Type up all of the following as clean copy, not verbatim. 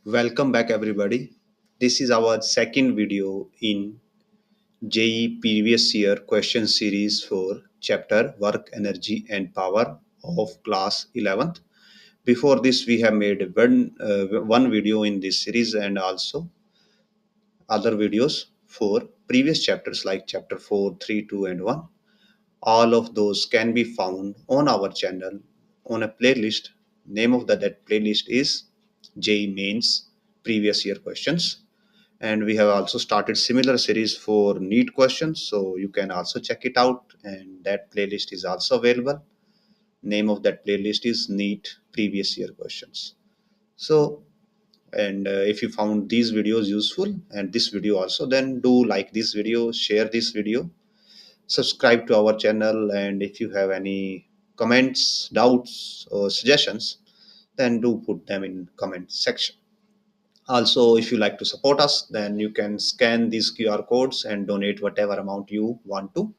Welcome back, everybody. This is our second video in JEE previous year question series for chapter Work, Energy and Power of class 11th. Before this, we have made one video in this series and also other videos for previous chapters like chapter 4, 3, 2, and 1. All of those can be found on our channel on a playlist. Name of that playlist is JEE Mains Previous Year Questions. And we have also started similar series for NEET questions, so you can also check it out. And that playlist is also available. Name of that playlist is NEET Previous Year Questions. So, and if you found these videos useful and this video also, then do like this video, share this video, subscribe to our channel, and if you have any comments, doubts or suggestions, then do put them in comment section. Also, if you like to support us, then you can scan these QR codes and donate whatever amount you want to.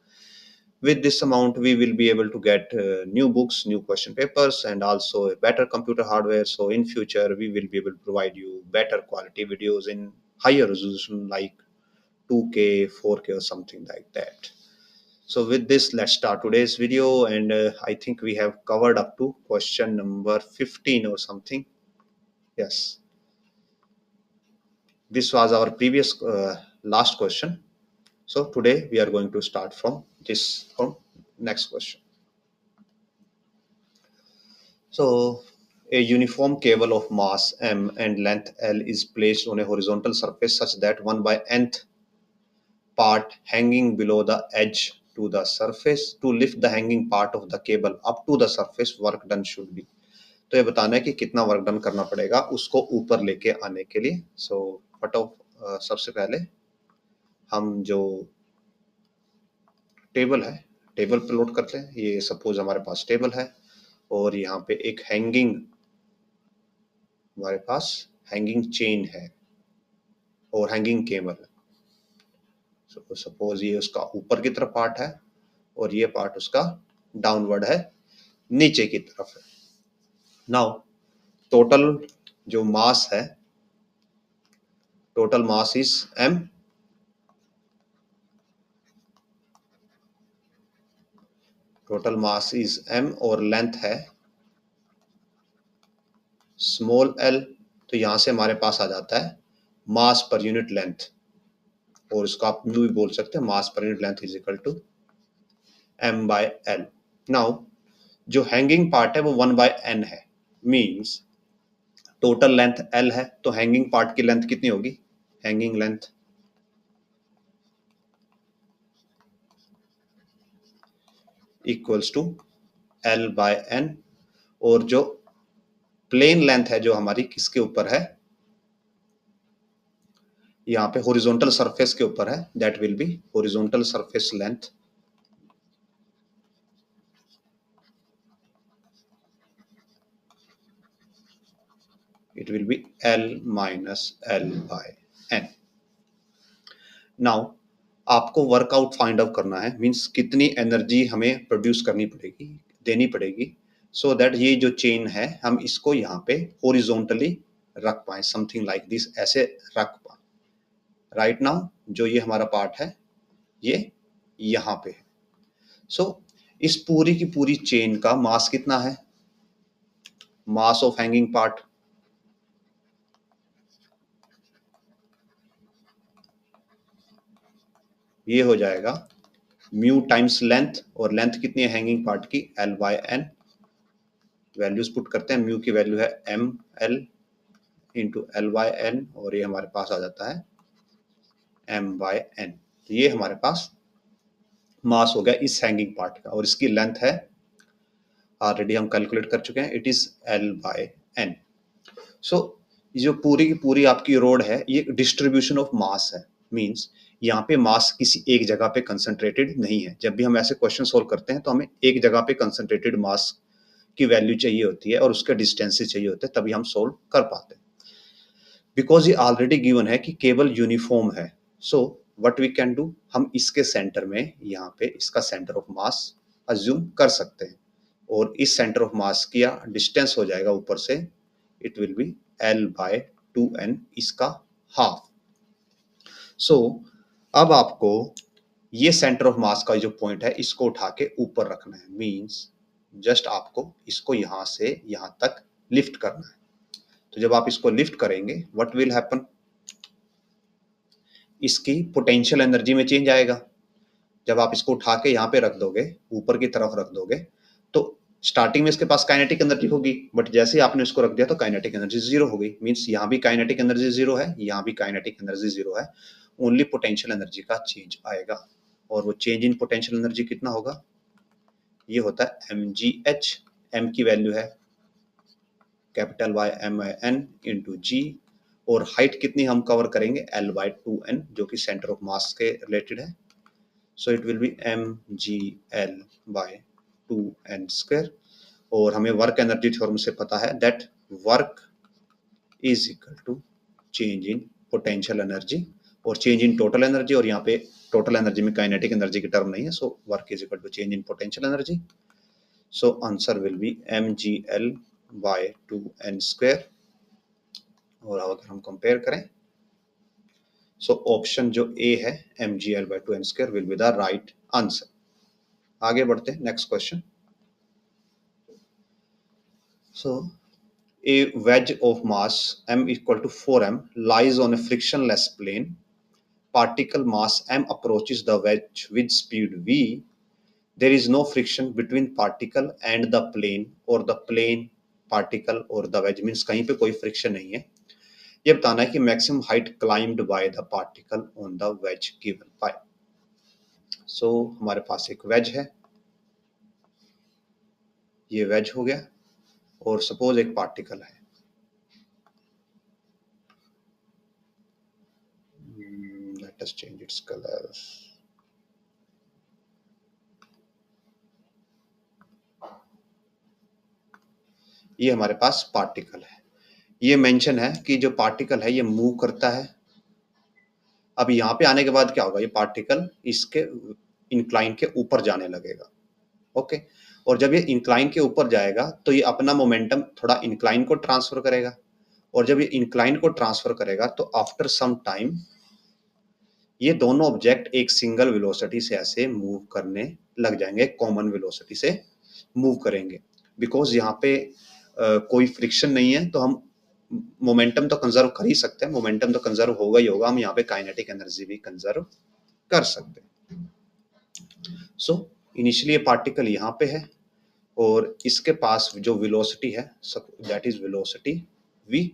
With this amount, we will be able to get new books, new question papers, and also a better computer hardware. So in future, we will be able to provide you better quality videos in higher resolution like 2K, 4K or something like that. So with this, let's start today's video. And I think we have covered up to question number 15 or something. Yes, this was our previous last question. So today we are going to start from next question. So a uniform cable of mass m and length l is placed on a horizontal surface such that 1 by nth part hanging below the edge to the surface. To lift the hanging part of the cable up to the surface, work done should be. तो ये बताना है कि कितना work done करना पड़ेगा उसको ऊपर लेके आने के लिए. सो सबसे पहले हम जो टेबल है, टेबल पे लोड करते हैं. ये सपोज हमारे पास टेबल है और यहाँ पे एक हैंगिंग, हमारे पास हैंगिंग चेन है और हैंगिंग केबल है. सो सपोज ये उसका ऊपर की तरफ पार्ट है और ये पार्ट उसका डाउनवर्ड है, नीचे की तरफ है. नाउ टोटल जो मास है, total mass is m. Total mass is m और लेंथ है स्मॉल l. तो यहां से हमारे पास आ जाता है मास पर यूनिट लेंथ, और इसको आप म्यू भी बोल सकते हैं. Mass per unit length is equal to m by l. Now जो हैंगिंग पार्ट है वो 1 बाय n है. मींस टोटल लेंथ l है, तो हैंगिंग पार्ट की लेंथ कितनी होगी? Hanging length equals to l by n. और जो प्लेन लेंथ है जो हमारी किसके ऊपर है, यहाँ पे हॉरिजॉन्टल सरफेस के ऊपर है, that will B horizontal surface length it will be L minus L by N. Now आपको वर्कआउट फाइंड आउट करना है, मींस कितनी एनर्जी हमें प्रोड्यूस करनी पड़ेगी, देनी पड़ेगी, सो दैट ये जो चेन है हम इसको यहाँ पे हॉरिजॉन्टली रख पाए, समथिंग लाइक दिस, ऐसे रख पाए. राइट नाउ जो ये हमारा पार्ट है ये यहाँ पे है. सो इस पूरी की पूरी चेन का मास कितना है? मास ऑफ हैंगिंग पार्ट ये हो जाएगा म्यू टाइम्स लेंथ, और लेंथ कितनी है हैंगिंग पार्ट की? L by N. Values put करते हैं, म्यू की वैल्यू है ml into L by N, और ये हमारे पास आ जाता है m बाय N. तो ये हमारे पास मास हो गया इस हैंगिंग पार्ट का, और इसकी लेंथ है ऑलरेडी हम कैलकुलेट कर चुके हैं, it is L by N. So जो पूरी की पूरी आपकी रोड है ये डिस्ट्रीब्यूशन ऑफ मास है. मींस यहाँ पे मास किसी एक जगह पे कंसंट्रेटेड नहीं है. जब भी हम ऐसे क्वेश्चन सोल्व करते हैं तो हमें एक जगह पे कंसंट्रेटेड मास की वैल्यू चाहिए होती है और उसके डिस्टेंसेस चाहिए होते हैं, तभी हम सोल्व कर पाते हैं. बिकॉज ये ऑलरेडी गिवन है कि केबल यूनिफॉर्म है, so what we can do, हम इसके सेंटर में यहाँ पे इसका सेंटर ऑफ मास अज्यूम कर सकते हैं, और इस सेंटर ऑफ मास की डिस्टेंस हो जाएगा ऊपर से, it will be L by 2n इसका हाफ। सो अब आपको ये सेंटर ऑफ मास का जो पॉइंट है इसको उठा के ऊपर रखना है, मींस जस्ट आपको इसको यहां से यहां तक लिफ्ट करना है। तो जब आप इसको लिफ्ट करेंगे व्हाट विल हैपन, इसकी पोटेंशियल एनर्जी में चेंज आएगा। जब आप इसको उठा के यहाँ पे रख दोगे, ऊपर की तरफ रख दोगे, तो स्टार्टिंग में इसके पास काइनेटिक एनर्जी होगी, बट जैसे ही आपने इसको रख दिया तो काइनेटिक एनर्जी जीरो हो गई। मींस यहाँ भी काइनेटिक एनर्जी जीरो है, यहाँ भी काइनेटिक एनर्जी जीरो है, ओनली पोटेंशियल एनर्जी का चेंज आएगा। और वो चेंज इन पोटेंशियल एनर्जी कितना होगा, ये होता है mgh। m की वैल्यू है कैपिटल Y m इंटू जी, और हाइट कितनी हम कवर करेंगे L/2n, जो कि सेंटर ऑफ मास के रिलेटेड है। So it will be mgl/2n square. और हमें वर्क एनर्जी थ्योरम से पता है that work is equal to change in potential energy और चेंज इन टोटल एनर्जी, और यहाँ पे टोटल एनर्जी में काइनेटिक एनर्जी की टर्म नहीं है, so work is equal to change in potential energy. So answer will be mgl/2n square. और अगर हम कंपेयर करें, सो ऑप्शन जो ए है mgl/2n square will be the right answer. आगे बढ़ते हैं, next question. So a wedge of mass m equal to 4m lies on a frictionless plane. Particle mass m approaches the wedge with speed v. There is no friction between particle and the plane, or the plane, particle or the wedge, means कहीं पे कोई friction नहीं है। ये बताना है कि maximum height climbed by the particle on the wedge given by। So हमारे पास एक wedge है, ये wedge हो गया, और सपोज एक पार्टिकल है, let us change its color। ये हमारे पास पार्टिकल है, ये मेंशन है कि जो पार्टिकल है ये मूव करता है। अब यहाँ पे आने के बाद क्या होगा, ये पार्टिकल इसके इंक्लाइन के ऊपर जाने लगेगा, ओके। और जब ये इंक्लाइन के ऊपर जाएगा तो ये अपना मोमेंटम थोड़ा इंक्लाइन को ट्रांसफर करेगा, और जब ये इंक्लाइन को ट्रांसफर करेगा तो आफ्टर सम टाइम ये दोनों ऑब्जेक्ट एक सिंगल वेलोसिटी से ऐसे मूव करने लग जाएंगे, कॉमन वेलोसिटी से मूव करेंगे। बिकॉज यहाँ पे कोई फ्रिक्शन नहीं है, तो हम मोमेंटम तो कंजर्व कर ही सकते हैं, मोमेंटम तो कंजर्व होगा ही होगा, हम यहाँ पे काइनेटिक एनर्जी भी कंजर्व कर सकते हैं। सो इनिशियली ये पार्टिकल यहाँ पे है, और इसके पास जो वेलोसिटी है दैट इज वेलोसिटी v।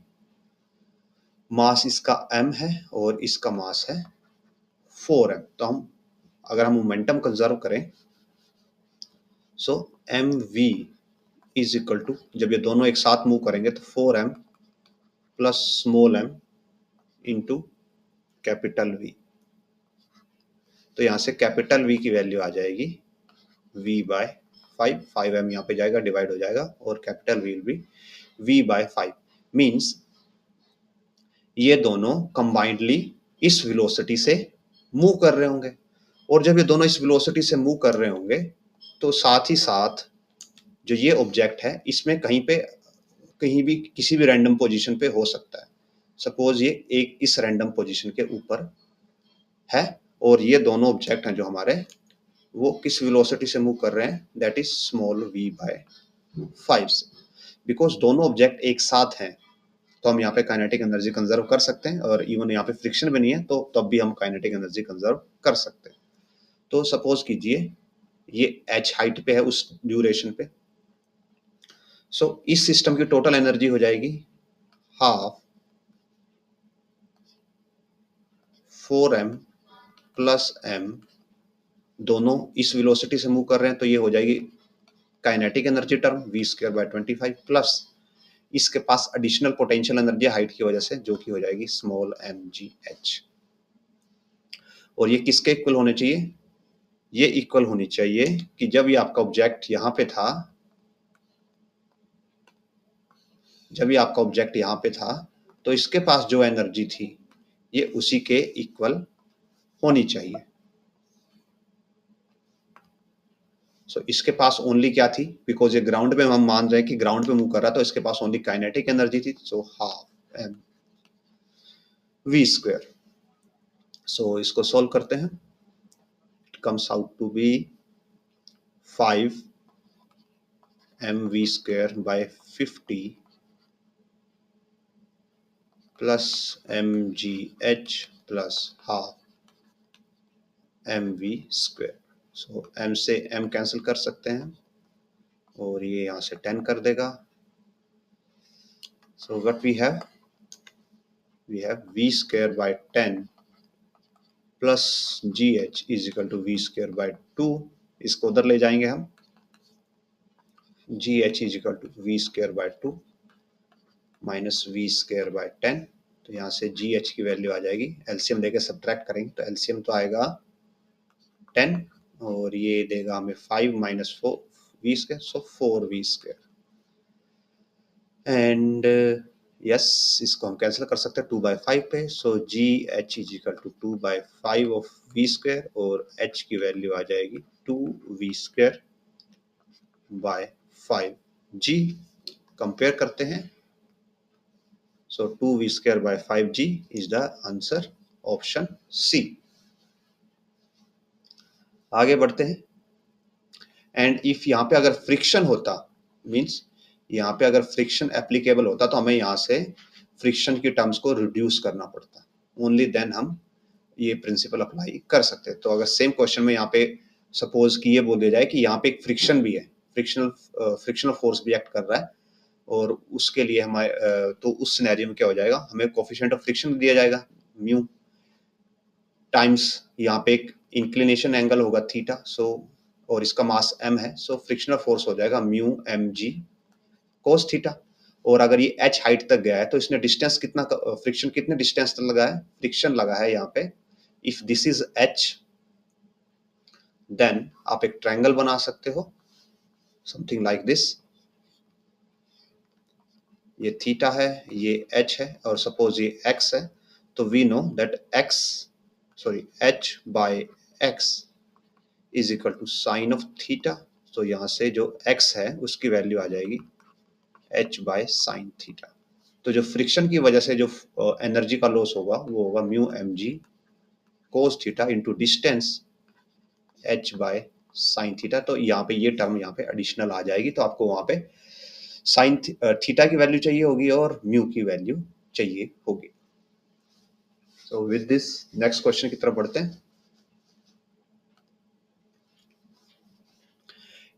मास इसका m है और इसका मास है 4m। तो हम अगर हम मोमेंटम कंजर्व करें, सो mv इज इक्वल टू, जब ये दोनों एक साथ मूव करेंगे तो 4m plus small m into capital V। तो यहाँ से कैपिटल V की वैल्यू आ जाएगी v/5, 5m यहाँ पे जाएगा, डिवाइड हो जाएगा, और capital V will be v/5। Means ये दोनों कंबाइंडली इस वेलोसिटी से मूव कर रहे होंगे, और जब ये दोनों इस वेलोसिटी से मूव कर रहे होंगे तो साथ ही साथ जो ये ऑब्जेक्ट है इसमें कहीं भी किसी भी रैंडम पोजीशन पे हो सकता है। सपोज ये एक इस रैंडम पोजीशन के ऊपर है, और ये दोनों ऑब्जेक्ट हैं जो हमारे, वो किस वेलोसिटी से मूव कर रहे हैं, दैट इज स्मॉल v/5 से। बिकॉज दोनों ऑब्जेक्ट एक साथ हैं तो हम यहाँ पे काइनेटिक एनर्जी कंजर्व कर सकते हैं, और इवन यहाँ पे फ्रिक्शन भी नहीं है तो तब भी हम काइनेटिक एनर्जी कंजर्व कर सकते हैं। तो सपोज कीजिए ये h हाइट पे है उस ड्यूरेशन पे। सो इस सिस्टम की टोटल एनर्जी हो जाएगी हाफ 4m प्लस m, दोनों इस वेलोसिटी से मूव कर रहे हैं तो ये हो जाएगी kinetic energy term v²/25 plus इसके पास एडिशनल पोटेंशियल एनर्जी हाइट की वजह से, जो कि हो जाएगी स्मॉल mgh। और ये किसके इक्वल होने चाहिए, ये इक्वल होनी चाहिए कि जब ये आपका ऑब्जेक्ट यहाँ पे था, जब ये आपका ऑब्जेक्ट यहाँ पे था तो इसके पास जो एनर्जी थी ये उसी के इक्वल होनी चाहिए। सो इसके पास ओनली क्या थी, बिकॉज ये ग्राउंड पे हम मान रहे हैं कि ग्राउंड पे मूव कर रहा था, तो इसके पास ओनली काइनेटिक एनर्जी थी, so half m। V square. So इसको सॉल्व करते हैं। It comes out to be 5 mv square by 50 plus mgh plus half mv square। So m से m कैंसिल कर सकते हैं और ये यहाँ से 10 कर देगा। So what we have v square by 10 plus gh is equal to v square by 2। इसको उधर ले जाएंगे हम, gh is equal to v square by 2 minus v square by 10। तो यहाँ से gh की वैल्यू आ जाएगी, एलसीएम लेके सब्ट्रैक्ट करेंगे तो एलसीएम तो आएगा 10 और ये देगा हमें 5 minus 4 v square, so 4 v square. And yes, इसको हम कैंसिल कर सकते हैं 2/5 पे। So g h is equal to 2/5 of v square और h की वैल्यू आ जाएगी 2v स्क्वायर बाय 5। जी कंपेयर करते हैं। So 2v square by 5g is the answer, option C. आगे बढ़ते हैं। एंड इफ यहाँ पे अगर फ्रिक्शन होता, मीन्स यहाँ पे अगर फ्रिक्शन एप्लीकेबल होता तो हमें यहाँ से फ्रिक्शन की टर्म्स को रिड्यूस करना पड़ता, ओनली देन हम ये प्रिंसिपल अप्लाई कर सकते हैं। तो अगर सेम क्वेश्चन में यहाँ पे सपोज कि ये बोल दिया जाए कि यहाँ पे एक फ्रिक्शन भी है, फ्रिक्शनल फोर्स भी एक्ट कर रहा है और उसके लिए हमारे तो उस सिनेरियो में क्या हो जाएगा, हमें कोफिशिएंट ऑफ फ्रिक्शन दिया जाएगा म्यू टाइम्स यहाँ पे एक इंक्लिनेशन एंगल होगा थीटा। सो और इसका मास m है, सो फ्रिक्शनल फोर्स हो जाएगा mu M G cos theta. और अगर ये h हाइट तक गया है तो इसने डिस्टेंस कितना, फ्रिक्शन कितने डिस्टेंस तक लगा है, फ्रिक्शन लगा है यहाँ पे, if this is h then आप एक ट्रायंगल बना सकते हो समथिंग लाइक दिस। ये थीटा है, ये h है और सपोज ये x है, तो we know that h by x is equal to sine of theta. तो यहाँ से जो x है उसकी वैल्यू आ जाएगी h बाय साइन थीटा। तो जो फ्रिक्शन की वजह से जो एनर्जी का लॉस होगा वो होगा mu M G cos theta into distance h by sine theta. तो यहाँ पे ये टर्म यहाँ पे एडिशनल आ जाएगी, तो आपको वहाँ पे साइन थीटा की वैल्यू चाहिए होगी और म्यू की वैल्यू चाहिए होगी। So with this next question की तरफ बढ़ते हैं।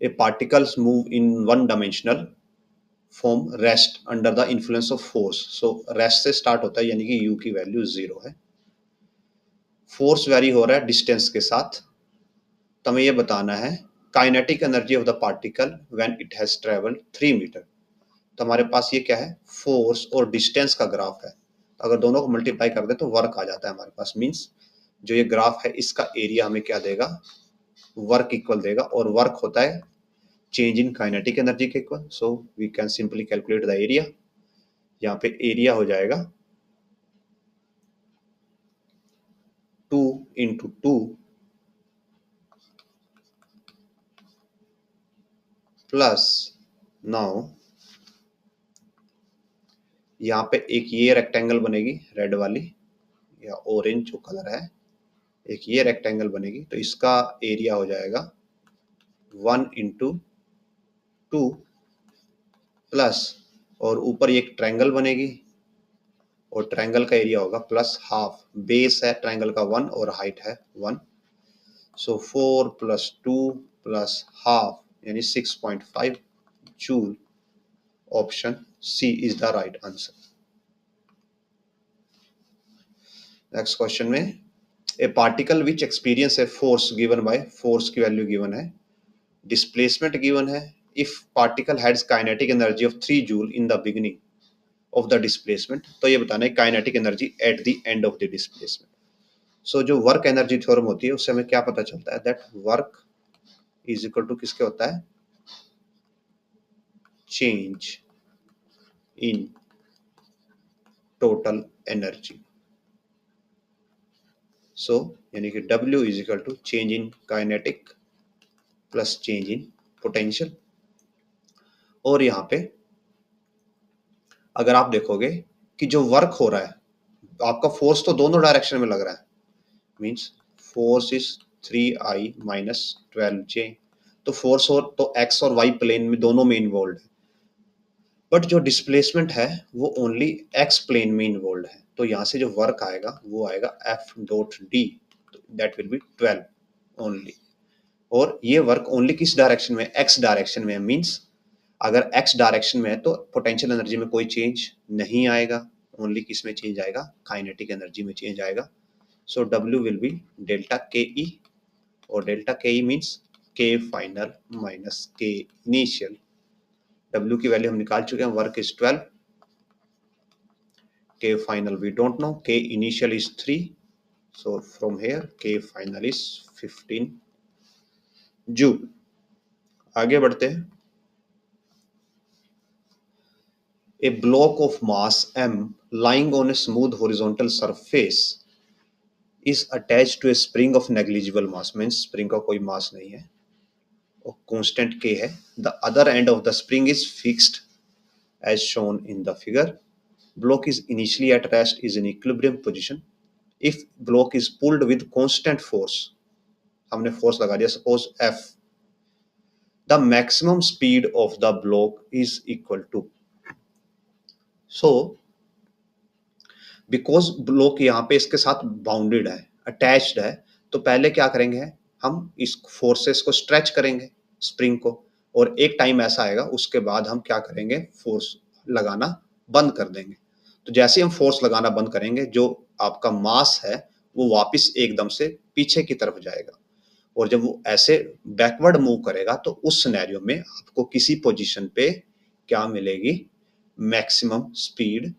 A particles move in one dimensional form rest under the influence of force. So rest से स्टार्ट होता है यानी कि u की वैल्यू 0 है, फोर्स वेरी हो रहा है डिस्टेंस के साथ। तो हमें ये बताना है kinetic energy of the particle when it has travelled 3 metre. तो हमारे पास ये क्या है, फोर्स और डिस्टेंस का ग्राफ है। अगर दोनों को मल्टीप्लाई कर दे तो वर्क आ जाता है हमारे पास। मींस जो ये ग्राफ है इसका एरिया हमें क्या देगा, वर्क इक्वल देगा, और वर्क होता है चेंज इन काइनेटिक एनर्जी के इक्वल। So we can simply calculate the area. यहाँ पे एरिया हो जाएगा 2 इंटू 2 प्लस, नाउ यहाँ पे एक ये रेक्टेंगल बनेगी रेड वाली या ऑरेंज जो कलर है, एक ये रेक्टेंगल बनेगी, तो इसका एरिया हो जाएगा 1 इंटू 2 प्लस, और ऊपर एक ट्रायंगल बनेगी और ट्रायंगल का एरिया होगा प्लस हाफ। बेस है ट्रायंगल का 1 और हाइट है 1। सो 4 प्लस 2 प्लस हाफ यानी 6.5 joule. Option C is the right answer. Next question में a particle which experience a force given by, force की वैल्यू गिवन है, डिस्प्लेसमेंट गिवन है। If particle has kinetic energy of 3 joule in the beginning of the displacement, तो ये बताना है kinetic energy at the end of the displacement. So जो work energy theorem होती है उससे हमें क्या पता चलता है, that work is equal to किसके होता है, change in total energy. So यानी कि W is equal to change in kinetic plus change in potential. और यहाँ पे अगर आप देखोगे कि जो वर्क हो रहा है आपका फोर्स तो दोनों डायरेक्शन में लग रहा है, means force is 3i minus 12j। तो फोर्स और तो एक्स और वाई प्लेन में दोनों में इन्वॉल्व है, बट जो डिस्प्लेसमेंट है वो ओनली एक्स प्लेन में इन्वॉल्व है। तो यहाँ से जो वर्क आएगा वो आएगा F dot D, that will B 12 only. और ये वर्क ओनली किस डायरेक्शन में, एक्स डायरेक्शन में, मीन्स अगर एक्स डायरेक्शन में है तो पोटेंशियल एनर्जी में कोई चेंज नहीं आएगा, ओनली किस में चेंज आएगा, काइनेटिक एनर्जी में चेंज आएगा। So W will be delta के ई, और डेल्टा के ई मीन्स के फाइनल माइनस के इनिशियल। डब्ल्यू की वैल्यू हम निकाल चुके हैं, वर्क इज 12, के फाइनल वी डोंट नो, के initial is 3, so from here k final is 15 joule. आगे बढ़ते हैं। A block of mass m lying on a smooth horizontal surface is attached to a spring of negligible mass, means spring का कोई mass नहीं है और constant k है। The other end of the spring is fixed as shown in the figure. Block is initially at rest, is in equilibrium position. If block is pulled with constant force, हमने force लगा दिया suppose F, the maximum speed of the block is equal to, so because block यहाँ पे इसके साथ bounded है, attached है, तो पहले क्या करेंगे, हम इस फोर्सेस को स्ट्रेच करेंगे स्प्रिंग को, और एक टाइम ऐसा आएगा उसके बाद हम क्या करेंगे, फोर्स लगाना बंद कर देंगे। तो जैसे हम फोर्स लगाना बंद करेंगे, जो आपका मास है वो वापस एकदम से पीछे की तरफ जाएगा, और जब वो ऐसे बैकवर्ड मूव करेगा तो उस सिनेरियो में आपको किसी पोजीशन पे क्या मिलेगी, मैक्सिमम स्पीड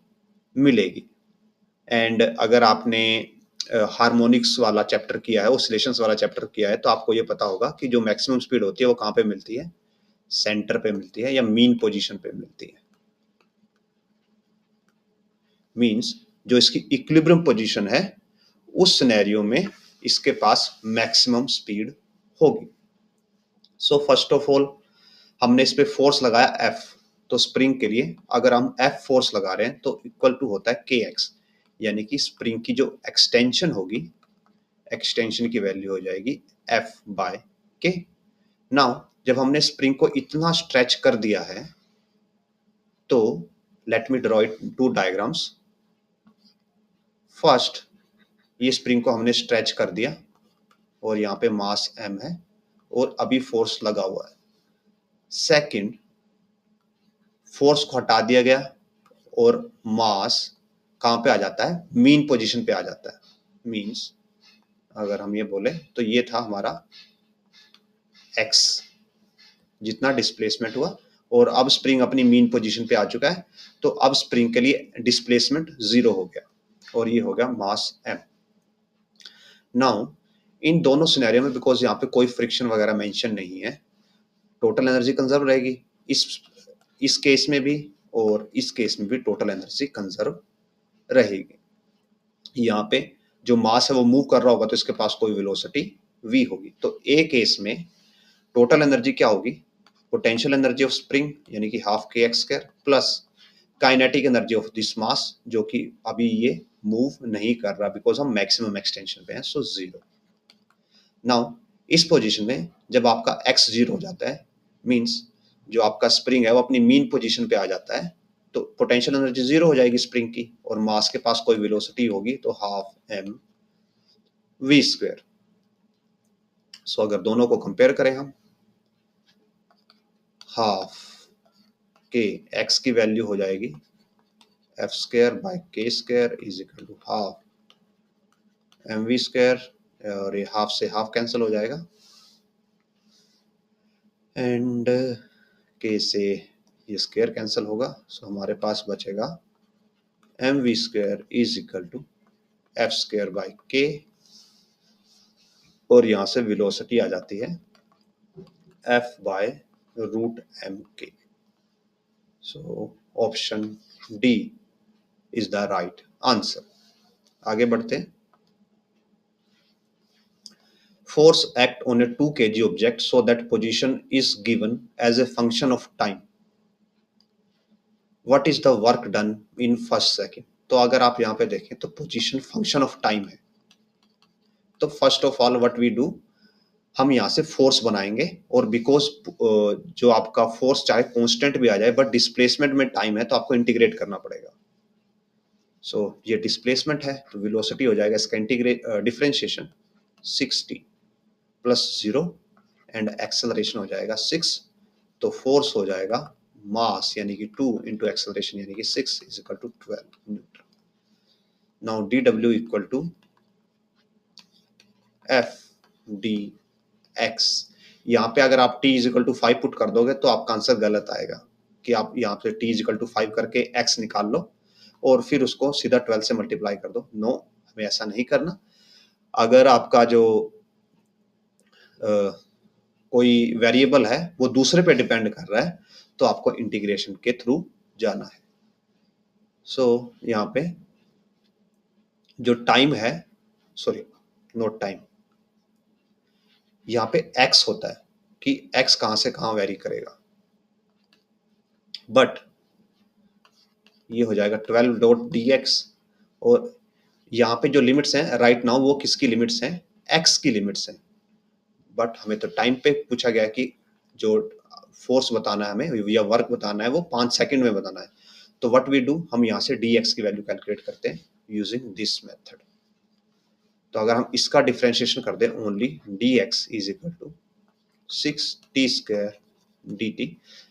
मिलेगी। एंड अगर आपने हार्मोनिक्स वाला चैप्टर किया है, ऑसिलेशंस वाला चैप्टर किया है, तो आपको ये पता होगा कि जो मैक्सिमम स्पीड होती है वो कहाँ पे मिलती है, सेंटर पे मिलती है या मीन पोजीशन पे मिलती है। मींस जो इसकी इक्विलिब्रियम पोजीशन है उस सिनेरियो में इसके पास मैक्सिमम स्पीड होगी। सो फर्स्ट ऑफ ऑल हमने इस पे फोर्स लगाया F, तो स्प्रिंग के लिए अगर हम F फोर्स लगा रहे हैं तो इक्वल टू होता है kx, यानी कि स्प्रिंग की जो एक्सटेंशन होगी, एक्सटेंशन की वैल्यू हो जाएगी F बाय के। नाउ जब हमने स्प्रिंग को इतना स्ट्रेच कर दिया है तो let me draw it two diagrams. First ये स्प्रिंग को हमने स्ट्रेच कर दिया और यहाँ पे मास m है और अभी फोर्स लगा हुआ है। सेकंड फोर्स को हटा दिया गया और मास कहाँ पे आ जाता है, मीन पोजीशन पे आ जाता है। मींस अगर हम ये बोले तो ये था हमारा x, जितना डिस्प्लेसमेंट हुआ, और अब स्प्रिंग अपनी मीन पोजीशन पे आ चुका है, तो अब स्प्रिंग के लिए डिस्प्लेसमेंट 0 हो गया और ये हो गया मास m। नाउ इन दोनों सिनेरियो में बिकॉज यहाँ पे कोई फ्रिक्शन वगैरह मेंशन नहीं है, टोटल एनर्जी कंजर्व रहेगी, इस केस में भी और इस केस में भी टोटल एनर्जी कंजर्व रहेगी। यहाँ पे जो मास है वो मूव कर रहा होगा तो इसके पास कोई वेलोसिटी v होगी। तो ए केस में टोटल एनर्जी क्या होगी, पोटेंशियल एनर्जी ऑफ स्प्रिंग यानी कि हाफ के x square plus kinetic energy of this mass, जो कि अभी ये मूव नहीं कर रहा बिकॉज हम मैक्सिमम एक्सटेंशन पे हैं, सो 0। नाउ इस पोजीशन में जब आपका x 0 हो जाता है, मींस जो आपका स्प्रिंग है वो अपनी मीन पोजीशन पे आ जाता है, तो पोटेंशियल एनर्जी 0 हो जाएगी स्प्रिंग की, और मास के पास कोई वेलोसिटी होगी तो हाफ m v स्क्वायर। सो अगर दोनों को कंपेयर करें हम, हाफ के x की वैल्यू हो जाएगी f square by k square is equal to half mv square, और ये हाफ से हाफ कैंसिल हो जाएगा एंड k से ये स्क्वायर कैंसिल होगा, सो हमारे पास बचेगा mv square is equal to f square by k, और यहाँ से वेलोसिटी आ जाती है f बाय रूट एम के। So option D is the right answer. आगे बढ़ते हैं। Force act on a 2 kg object so that position is given as a function of time. What is the work done in first second? तो अगर आप यहाँ पे देखें तो पोजीशन फंक्शन ऑफ टाइम है। तो first of all what we do, हम यहाँ से फोर्स बनाएंगे, और बिकॉज जो आपका फोर्स चाहे कांस्टेंट भी आ जाए बट डिस्प्लेसमेंट में टाइम है, तो आपको इंटीग्रेट करना पड़ेगा। सो ये डिस्प्लेसमेंट है तो वेलोसिटी हो जाएगा इसका differentiation 6t plus 0 and acceleration हो जाएगा 6। तो फोर्स हो जाएगा मास यानी कि 2 इंटू एक्सेलरेशन यानी कि 6 is equal to 12 newton. Now D W equal to F D X. यहाँ पे अगर आप t is equal to 5 put कर दोगे तो आपका आंसर गलत आएगा, कि आप यहाँ पे t इज इक्वल टू 5 करके x निकाल लो और फिर उसको सीधा 12 से मल्टीप्लाई कर दो। नो, हमें ऐसा नहीं करना। अगर आपका जो कोई वेरिएबल है वो दूसरे पे डिपेंड कर रहा है तो आपको इंटीग्रेशन के थ्रू जाना है। सो यहाँ पे जो टाइम है, सॉरी नोट टाइम, यहाँ पे x होता है कि x कहां से कहां वेरी करेगा, बट ये हो जाएगा 12 डॉट डी एक्स। और यहाँ पे जो लिमिट्स हैं राइट नाउ वो किसकी लिमिट्स हैं, x की लिमिट्स हैं। बट हमें तो टाइम पे पूछा गया कि जो फोर्स बताना है हमें या वर्क बताना है वो 5 सेकंड में बताना है। तो व्हाट वी डू, हम यहाँ से dx की वैल्यू कैलकुलेट करते हैं यूजिंग दिस मेथड। तो अगर हम इसका डिफरेंशिएशन कर दें only dx is equal to 6t² dt,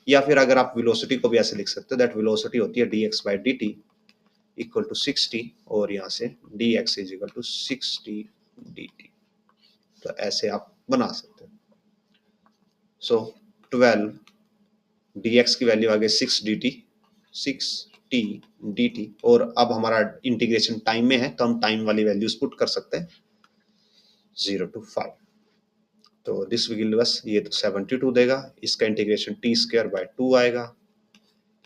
या फिर अगर आप वेलोसिटी को भी ऐसे लिख सकते हो, दैट वेलोसिटी होती है dx by dt equal to 6t, और यहाँ से dx is equal to 6t dt। तो ऐसे आप बना सकते हो। सो 12 dx की वैल्यू आ गई 6t dt, और अब हमारा इंटीग्रेशन टाइम में है तो हम टाइम वाली वैल्यूज पुट कर सकते हैं 0 to 5। तो दिस विल बस ये तो 72 देगा, इसका इंटीग्रेशन t² बाय 2 आएगा,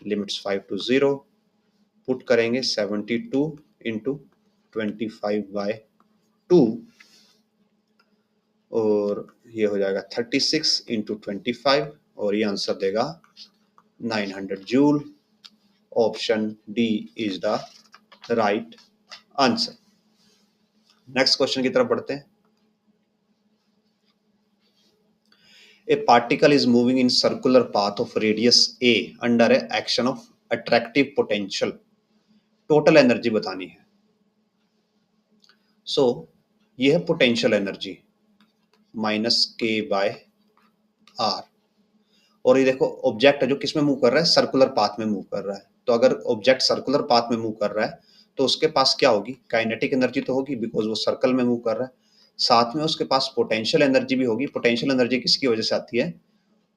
लिमिट्स 5 to 0 पुट करेंगे 72 इंटू 25 बाय 2, और ये हो जाएगा 36 इंटू 25, और ये आंसर देगा 900 joule. Option D is the right answer. Next question की तरफ बढ़ते हैं। A particle is moving in circular path of radius a under a action of attractive potential. Total energy बतानी है। सो ये है potential energy minus k bye are, और ये देखो ऑब्जेक्ट है जो किस में मूव कर रहा है, सर्कुलर पाथ में मूव कर रहा है। तो अगर ऑब्जेक्ट सर्कुलर पाथ में मूव कर रहा है तो उसके पास क्या होगी, काइनेटिक एनर्जी तो होगी बिकॉज वो सर्कल में मूव कर रहा है, साथ में उसके पास पोटेंशियल एनर्जी भी होगी। पोटेंशियल एनर्जी किसकी वजह से आती है,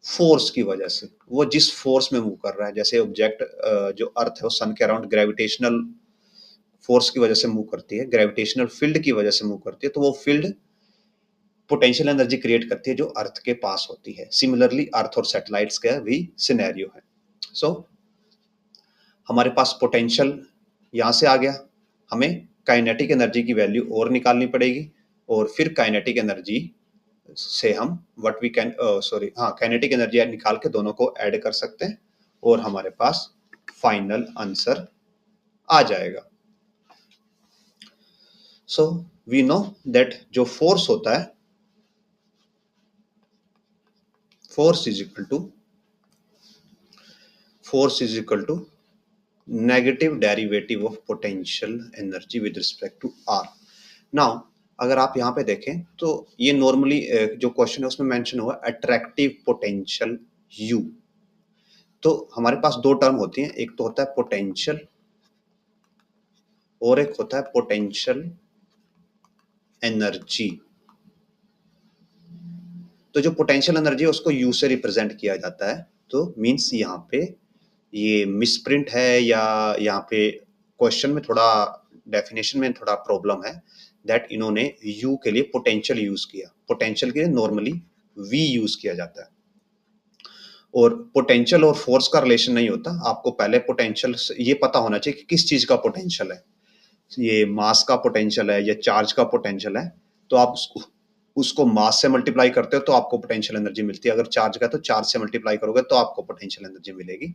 फोर्स की वजह से, वो जिस फोर्स में मूव कर रहा है। जैसे ऑब्जेक्ट जो अर्थ है वो सन के अराउंड ग्रेविटेशनल फोर्स की वजह से मूव करती है, ग्रेविटेशनल फील्ड की वजह से मूव करती है, तो वो फील्ड पोटेंशियल एनर्जी क्रिएट करती है जो अर्थ के पास होती है। सिमिलरली अर्थ और सैटेलाइट्स का भी सिनेरियो है। सो हमारे पास पोटेंशियल यहाँ से आ गया, हमें काइनेटिक एनर्जी की वैल्यू और निकालनी पड़ेगी, और फिर काइनेटिक एनर्जी से हम what we can kinetic energy निकाल के दोनों को ऐड कर सकते हैं और हमारे पास फाइनल आंसर आ जाएगा। सो वी नो दैट जो फोर्स होता है, force is equal to negative derivative of potential energy with respect to R. Now अगर आप यहाँ पे देखें तो ये नॉर्मली जो क्वेश्चन है उसमें मेंशन हुआ अट्रैक्टिव पोटेंशियल यू। तो हमारे पास दो टर्म होती हैं, एक तो होता है पोटेंशियल और एक होता है पोटेंशियल एनर्जी। तो जो पोटेंशियल एनर्जी है उसको यू से रिप्रेजेंट किया जाता है। तो मींस यहाँ पे ये मिसप्रिंट है या यहाँ पे क्वेश्चन में थोड़ा डेफिनेशन में थोड़ा प्रॉब्लम है, दैट इन्होंने यू के लिए पोटेंशियल यूज किया। पोटेंशियल के लिए नॉर्मली वी यूज किया जाता है, और पोटेंशियल और फोर्स का रिलेशन नहीं होता। आपको पहले पोटेंशियल ये पता होना चाहिए कि किस चीज का पोटेंशियल है, ये मास का पोटेंशियल है या चार्ज का पोटेंशियल है। तो आप उसको मास से मल्टीप्लाई करते हो तो आपको पोटेंशियल एनर्जी मिलती है, अगर चार्ज का तो चार्ज से मल्टीप्लाई करोगे तो आपको पोटेंशियल एनर्जी मिलेगी।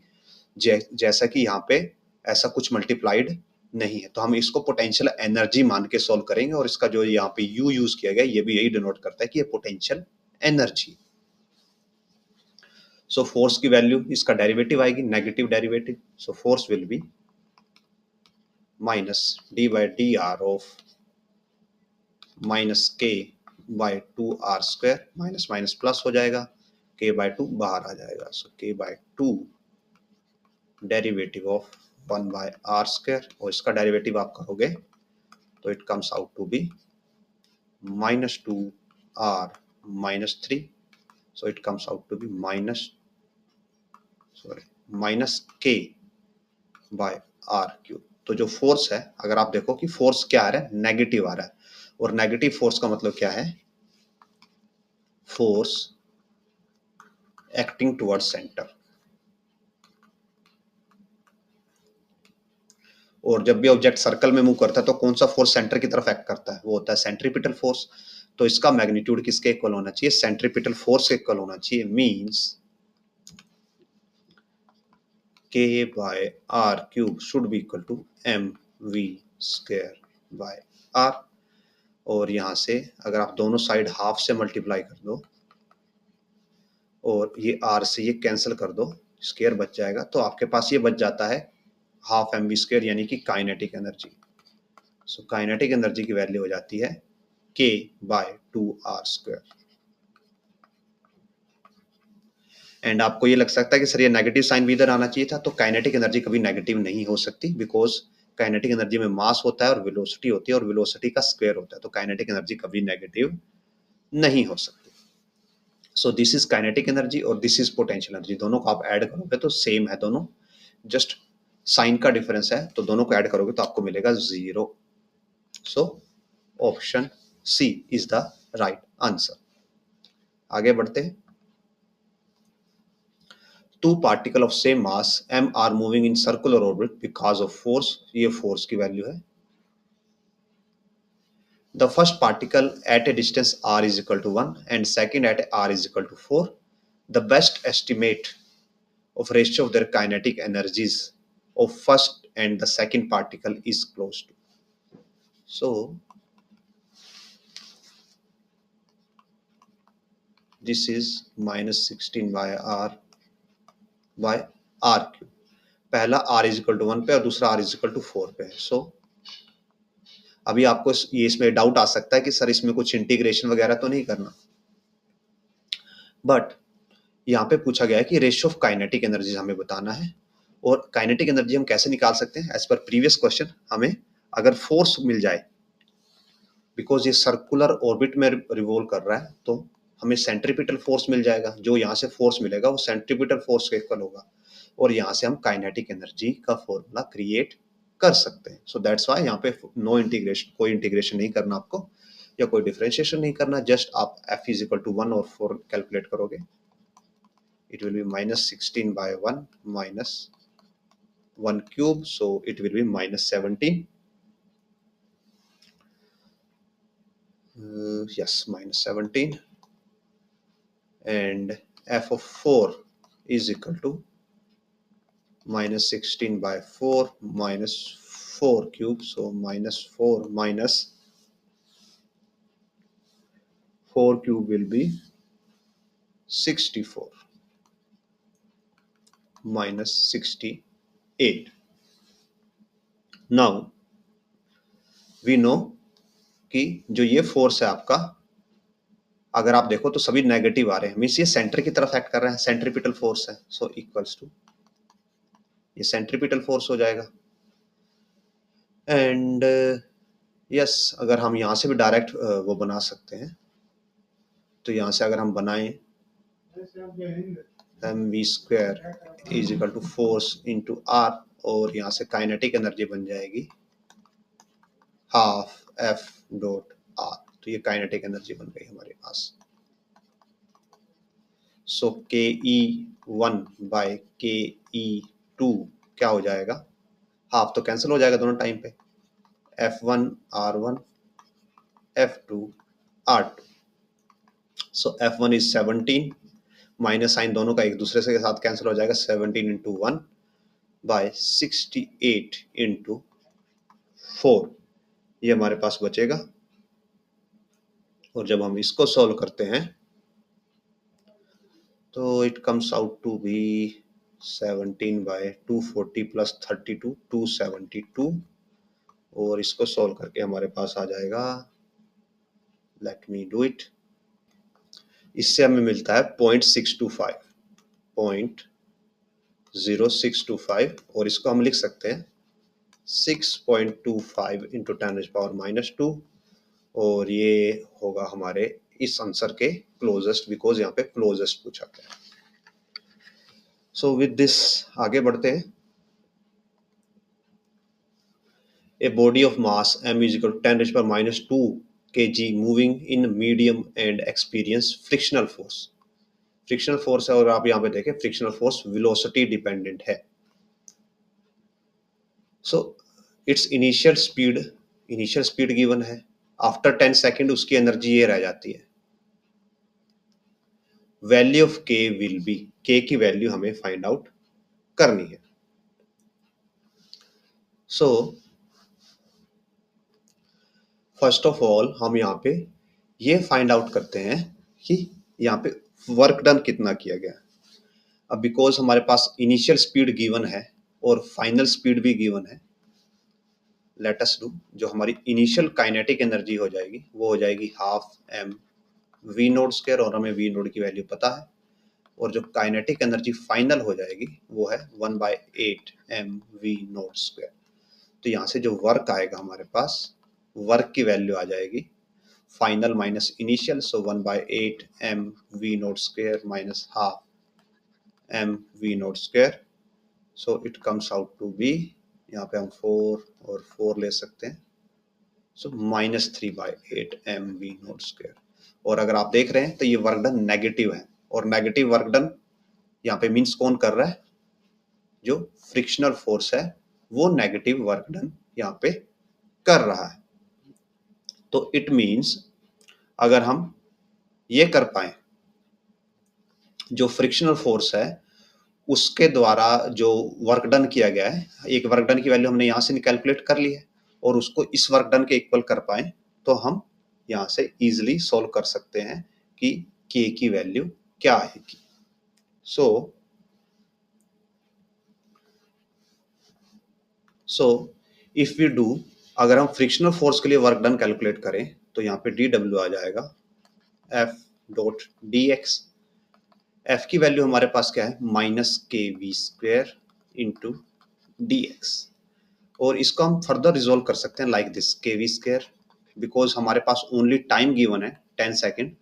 जैसा कि यहाँ पे ऐसा कुछ मल्टीप्लाइड नहीं है, तो हम इसको पोटेंशियल एनर्जी मान के सॉल्व करेंगे, और इसका जो यहाँ पे यू यूज किया गया ये भी यही डिनोट करता है कि ये पोटेंशियल एनर्जी। सो फोर्स की वैल्यू, इसका डेरिवेटिव आएगी, negative derivative, so force will be minus d by d r of minus k by 2r², minus minus plus हो जाएगा, k बाय 2 बाहर आ जाएगा, so k by 2 derivative of 1/r², और इसका डेरिवेटिव आप करोगे तो it comes out to be -2r -3, so it comes out to be minus k by r³। तो जो फोर्स है, अगर आप देखो कि फोर्स क्या आ रहा है, नेगेटिव आ रहा है, और नेगेटिव फोर्स का मतलब क्या है, फोर्स एक्टिंग टुवर्ड्स सेंटर। और जब भी ऑब्जेक्ट सर्कल में मूव करता है तो कौन सा फोर्स सेंटर की तरफ एक्ट करता है, वो होता है सेंट्रीपिटल फोर्स। तो इसका मैग्नीट्यूड किसके इक्वल होना चाहिए, सेंट्रीपिटल फोर्स के इक्वल होना चाहिए, means k by r³ should be equal to mv² by r। और यहाँ से अगर आप दोनों साइड हाफ से मल्टीप्लाई कर दो और ये r से ये कैंसिल कर दो, स्क्वायर बच जाएगा, तो आपके पास ये बच जाता है हाफ mv², यानी कि kinetic energy. So kinetic energy की वैल्यू हो जाती है k बाय 2r²। एंड आपको ये लग सकता है कि सर ये नेगेटिव साइन भी इधर आना चाहिए था, तो काइनेटिक एनर्जी कभी नेगेटिव नहीं हो सकती, बिकॉज काइनेटिक एनर्जी में मास होता है और वेलोसिटी होती है, और वेलोसिटी का स्क्वायर होता है, तो काइनेटिक एनर्जी कभी नेगेटिव नहीं हो सकती। So this is kinetic energy और दिस इज पोटेंशियल एनर्जी, दोनों को आप ऐड करोगे तो सेम है दोनों, जस्ट साइन का डिफरेंस है, तो दोनों को ऐड करोगे तो आपको मिलेगा 0। So option C is the right answer. आगे बढ़ते हैं। Two particles of same mass m are moving in circular orbit because of force, ये force की वैल्यू है। The first particle at a distance r is equal to 1 and second at r is equal to 4. The best estimate of ratio of their kinetic energies of first and the second particle is close to. So this is -16 by r by r³। पहला r is equal to 1 पे और दूसरा r is equal to 4 पे है। सो अभी आपको ये इसमें डाउट आ सकता है कि सर इसमें कुछ इंटीग्रेशन वगैरह तो नहीं करना, बट यहाँ पे पूछा गया है कि रेशियो ऑफ काइनेटिक एनर्जी हमें बताना है, और काइनेटिक एनर्जी हम कैसे निकाल सकते हैं, एज पर प्रीवियस क्वेश्चन, हमें अगर फोर्स मिल जाए, बिकॉज ये सर्कुलर ऑर्बिट में रिवॉल्व कर रहा है, तो हमें सेंट्रीपिटल फोर्स मिल जाएगा, जो यहाँ से फोर्स मिलेगा वो सेंट्रीपिटल फोर्स के इक्वल होगा, और यहाँ से हम काइनेटिक एनर्जी का फॉर्मूला क्रिएट कर सकते हैं। सो दैट्स वाई यहाँ पे नो इंटीग्रेशन, कोई इंटीग्रेशन नहीं करना आपको, या कोई डिफरेंशिएशन नहीं करना, जस्ट आप f इज इक्वल टू 1 और 4 कैलकुलेट करोगे, it will be -16 by 1 minus 1³, so it will be -17. Yes, -17, and f of 4 is equal to -16 by 4 minus 4³, so -4 minus 4³ will be 64 minus 68. Now we know कि जो ये force है आपका, अगर आप देखो तो सभी नेगेटिव आ रहे हैं, मींस ये सेंटर की तरफ एक्ट कर रहा है, सेंट्रीपिटल फोर्स है, सो इक्वल्स टू ये सेंट्रीपिटल फोर्स हो जाएगा। एंड यस, अगर हम यहाँ से भी डायरेक्ट वो बना सकते हैं, तो यहाँ से अगर हम बनाएं mv² is equal to force into r, और यहाँ से काइनेटिक एनर्जी बन जाएगी हाफ f.r, तो ये काइनेटिक एनर्जी बन गई हमारे पास। सो ke1 बाय ke2 क्या हो जाएगा, हाफ तो कैंसिल हो जाएगा दोनों टाइम पे, f1 r1 f2 r2। So f1 is 17, minus sign दोनों का एक दूसरे से के साथ कैंसिल हो जाएगा, 17 इंटू 1 बाय 68 इंटू 4 ये हमारे पास बचेगा। और जब हम इसको सॉल्व करते हैं तो it comes out to be 17/240 plus 32 272। और इसको सॉल्व करके हमारे पास आ जाएगा, लेट मी डू इट, इससे हमें मिलता है 0.625 0.0625। और इसको हम लिख सकते हैं 6.25 इंटू 10⁻⁻²। और ये होगा हमारे इस आंसर के क्लोजेस्ट, बिकॉज यहाँ पे क्लोजेस्ट पूछा गया। सो विद दिस आगे बढ़ते हैं। A body of mass m is equal to 10⁻⁻² kg moving in medium and experience frictional force। Frictional force है और आप यहाँ पे देखें फ्रिक्शनल फोर्स वेलोसिटी डिपेंडेंट है। So it's initial speed given है। आफ्टर 10 सेकेंड उसकी एनर्जी ये रह जाती है। वैल्यू ऑफ के विल बी, के की वैल्यू हमें फाइंड आउट करनी है। सो फर्स्ट ऑफ ऑल हम यहाँ पे ये फाइंड आउट करते हैं कि यहाँ पे वर्क डन कितना किया गया। अब बिकॉज हमारे पास इनिशियल स्पीड गिवन है और फाइनल स्पीड भी गिवन है, लेट अस डू, जो हमारी इनिशियल काइनेटिक एनर्जी हो जाएगी वो हो जाएगी half m v naught square, और हमें v नोट की वैल्यू पता है। और जो काइनेटिक एनर्जी फाइनल हो जाएगी वो है 1/8 mv नोट स्क्वायर। तो यहाँ से जो वर्क आएगा हमारे पास, वर्क की वैल्यू आ जाएगी final minus initial, so 1/8 mv naught square minus half mv naught square. So it comes out to be, यहाँ पे हम 4 और 4 ले सकते हैं, सो -3/8 mv नोट स्क्वायर। और अगर आप देख रहे हैं तो ये वर्क डन नेगेटिव है, और नेगेटिव वर्क डन यहाँ पे मीन्स कौन कर रहा है, जो फ्रिक्शनल फोर्स है वो नेगेटिव वर्क डन यहाँ पे कर रहा है। तो इट मीन्स अगर हम ये कर पाए, जो फ्रिक्शनल फोर्स है उसके द्वारा जो वर्क डन किया गया है, एक वर्क डन की वैल्यू हमने यहाँ से कैलकुलेट कर ली है, और उसको इस वर्क डन के इक्वल कर पाए तो हम यहाँ से इजीली सॉल्व कर सकते हैं कि के की वैल्यू क्या आएगी। सो इफ वी डू, अगर हम फ्रिक्शनल फोर्स के लिए वर्क डन कैलकुलेट करें तो यहाँ पे dw आ जाएगा F.dx। F की वैल्यू हमारे पास क्या है, -kv² इंटू dx। और इसको हम फर्दर रिजोल्व कर सकते हैं लाइक दिस, kv², बिकॉज हमारे पास ओनली टाइम गिवन है 10 सेकेंड,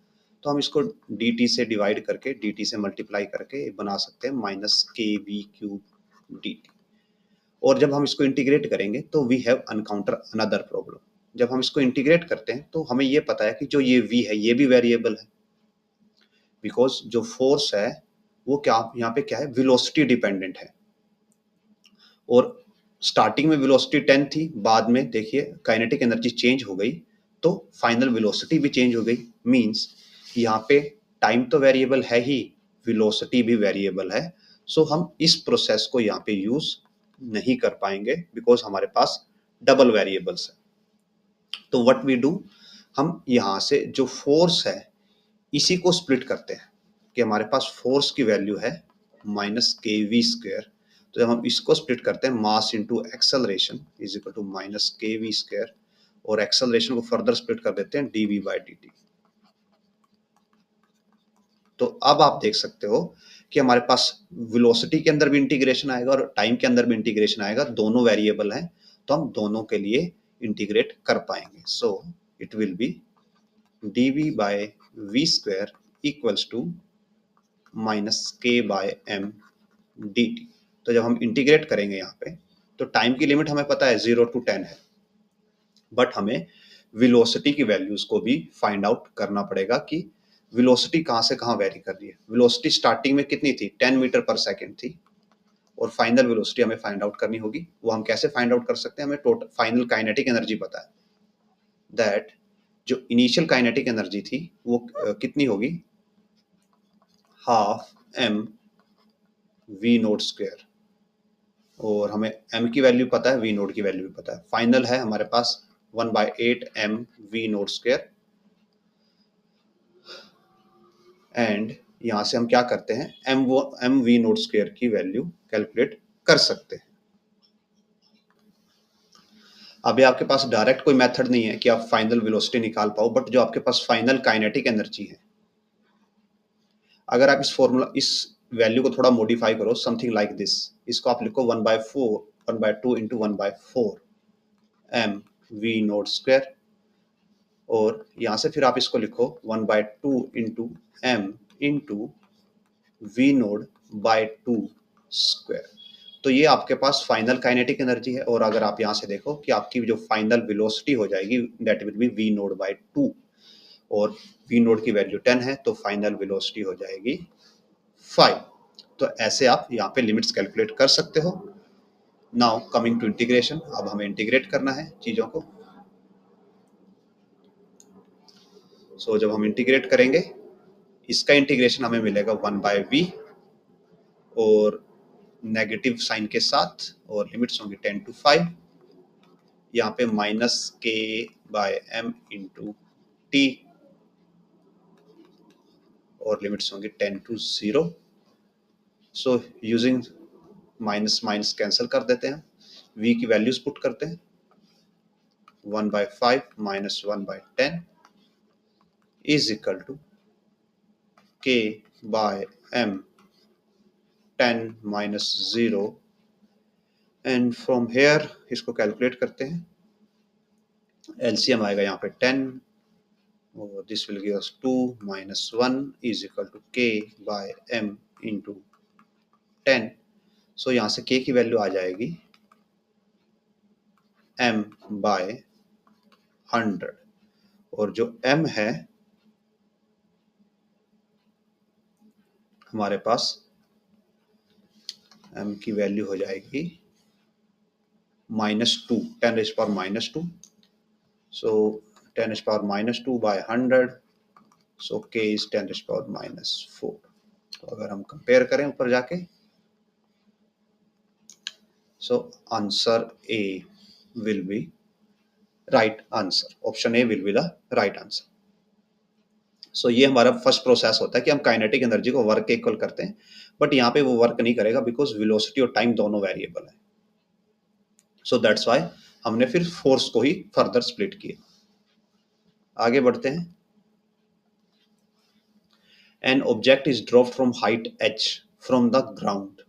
तो हम इसको dt से डिवाइड करके, dt से मल्टीप्लाई करके बना सकते हैं -kv³ dt। और जब हम इसको इंटीग्रेट करेंगे तो वी हैव अनकाउंटर अनदर प्रॉब्लम। जब हम इसको इंटीग्रेट करते हैं तो हमें ये पता है कि जो ये v है ये भी वेरिएबल है, बिकॉज जो फोर्स है वो क्या यहाँ पे क्या है, वेलोसिटी डिपेंडेंट है। और स्टार्टिंग में वेलोसिटी 10 थी, बाद में देखिए काइनेटिक एनर्जी चेंज हो गई तो फाइनल वेलोसिटी भी चेंज हो गई। मींस यहाँ पे टाइम तो वेरिएबल है ही, वेलोसिटी भी वेरिएबल है। सो हम इस प्रोसेस को यहाँ पे यूज नहीं कर पाएंगे बिकॉज हमारे पास डबल वेरिएबल्स है। तो व्हाट वी डू, हम यहाँ से जो फोर्स है इसी को स्प्लिट करते हैं कि हमारे पास फोर्स की वैल्यू है -kv²। तो जब हम इसको स्प्लिट करते हैं, mass into acceleration is equal to -kv², और एक्सेलरेशन को फर्दर स्प्लिट कर देते हैं dv/dt। तो अब आप देख सकते हो कि हमारे पास वेलोसिटी के अंदर भी इंटीग्रेशन आएगा और टाइम के अंदर भी इंटीग्रेशन आएगा, दोनों वेरिएबल हैं तो हम दोनों के लिए इंटीग्रेट कर पाएंगे। So it will be dv/v² equals to -k/m dt। तो जब हम इंटीग्रेट करेंगे यहाँ पे तो टाइम की लिमिट हमें पता है 0 to 10 है, बट हमें वेलोसिटी की वैल्यूज को भी फाइंड आउट करना पड़ेगा कि वेलोसिटी कहाँ से कहाँ वेरी कर रही है। वेलोसिटी स्टार्टिंग में कितनी थी, 10 मीटर पर सेकेंड थी, और फाइनल वेलोसिटी हमें फाइंड आउट करनी होगी। वो हम कैसे फाइंड आउट कर सकते हैं, हमें टोटल फाइनल काइनेटिक एनर्जी पता है, दैट जो इनिशियल काइनेटिक एनर्जी थी वो कितनी होगी, half m v naught square और हमें m की वैल्यू पता है, v नोड की वैल्यू भी पता है। फाइनल है हमारे पास 1/8 m v node square. And यहाँ से हम क्या करते हैं, m v नोड स्क्वायर की वैल्यू कैलकुलेट कर सकते हैं। अभी आपके पास डायरेक्ट कोई मेथड नहीं है कि आप फाइनल वेलोसिटी निकाल पाओ, बट जो आपके पास फाइनल काइनेटिक एनर्जी है, अगर आप इस वैल्यू को थोड़ा मॉडिफाई करो, समथिंग लाइक दिस, इसको आप लिखो 1/2 into 1/4 m v naught square, और यहाँ से फिर आप इसको लिखो 1/2 into m into v naught by 2 square. तो ये आपके पास फाइनल काइनेटिक एनर्जी है। और अगर आप यहाँ से देखो कि आपकी जो फाइनल वेलोसिटी हो जाएगी that will be v naught by 2, और v नोड की वैल्यू 10 है तो फाइनल वेलोसिटी हो जाएगी 5। तो ऐसे आप यहाँ पे लिमिट्स कैलकुलेट कर सकते हो। नाउ कमिंग टू इंटीग्रेशन, अब हमें इंटीग्रेट करना है चीजों को। सो जब हम इंटीग्रेट करेंगे, इसका इंटीग्रेशन हमें मिलेगा 1/v और नेगेटिव साइन के साथ, और लिमिट्स होंगी 10 to 5। यहाँ पे -k/m इंटू टी, और लिमिट्स होंगी 10 to 0। So using minus minus cancel कर देते हैं, v की वैल्यूज पुट करते हैं, 1/5 minus 1/10 is equal to k/m 10 minus 0। And from here इसको कैलकुलेट करते हैं, एलसीएम आएगा यहाँ पे 10, और this will give us 2 minus 1 is equal to k/m into 10। सो यहाँ से k की वैल्यू आ जाएगी m/100, और जो m है हमारे पास, m की वैल्यू हो जाएगी -2, 10⁻²। So 10⁻² by 100, so k is 10⁻⁴। तो अगर हम कंपेयर करें ऊपर जाके, so answer A will be right answer, option A will be the right answer. So ये हमारा फर्स्ट प्रोसेस होता है कि हम काइनेटिक एनर्जी को वर्क के इक्वल करते हैं, बट यहाँ पे वो वर्क नहीं करेगा बिकॉज वेलोसिटी और टाइम दोनों वेरिएबल है। सो दैट्स वाई हमने फिर फोर्स को ही फर्दर स्प्लिट किया। आगे बढ़ते हैं। An object is dropped from height h from the ground.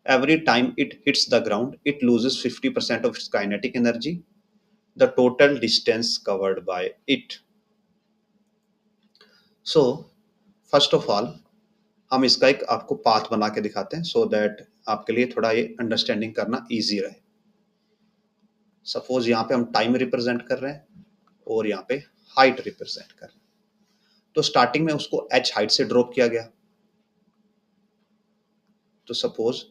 Every time it hits the ground, it loses 50% of its kinetic energy, the total distance covered by it. So, first of all, हम इसका एक आपको path बना के दिखाते हैं so that आपके लिए थोड़ा ये अंडरस्टैंडिंग करना इजी रहे। सपोज यहाँ पे हम टाइम रिप्रेजेंट कर रहे हैं और यहाँ पे हाइट रिप्रेजेंट कर रहे हैं। तो स्टार्टिंग में उसको h हाइट से ड्रॉप किया गया, तो सपोज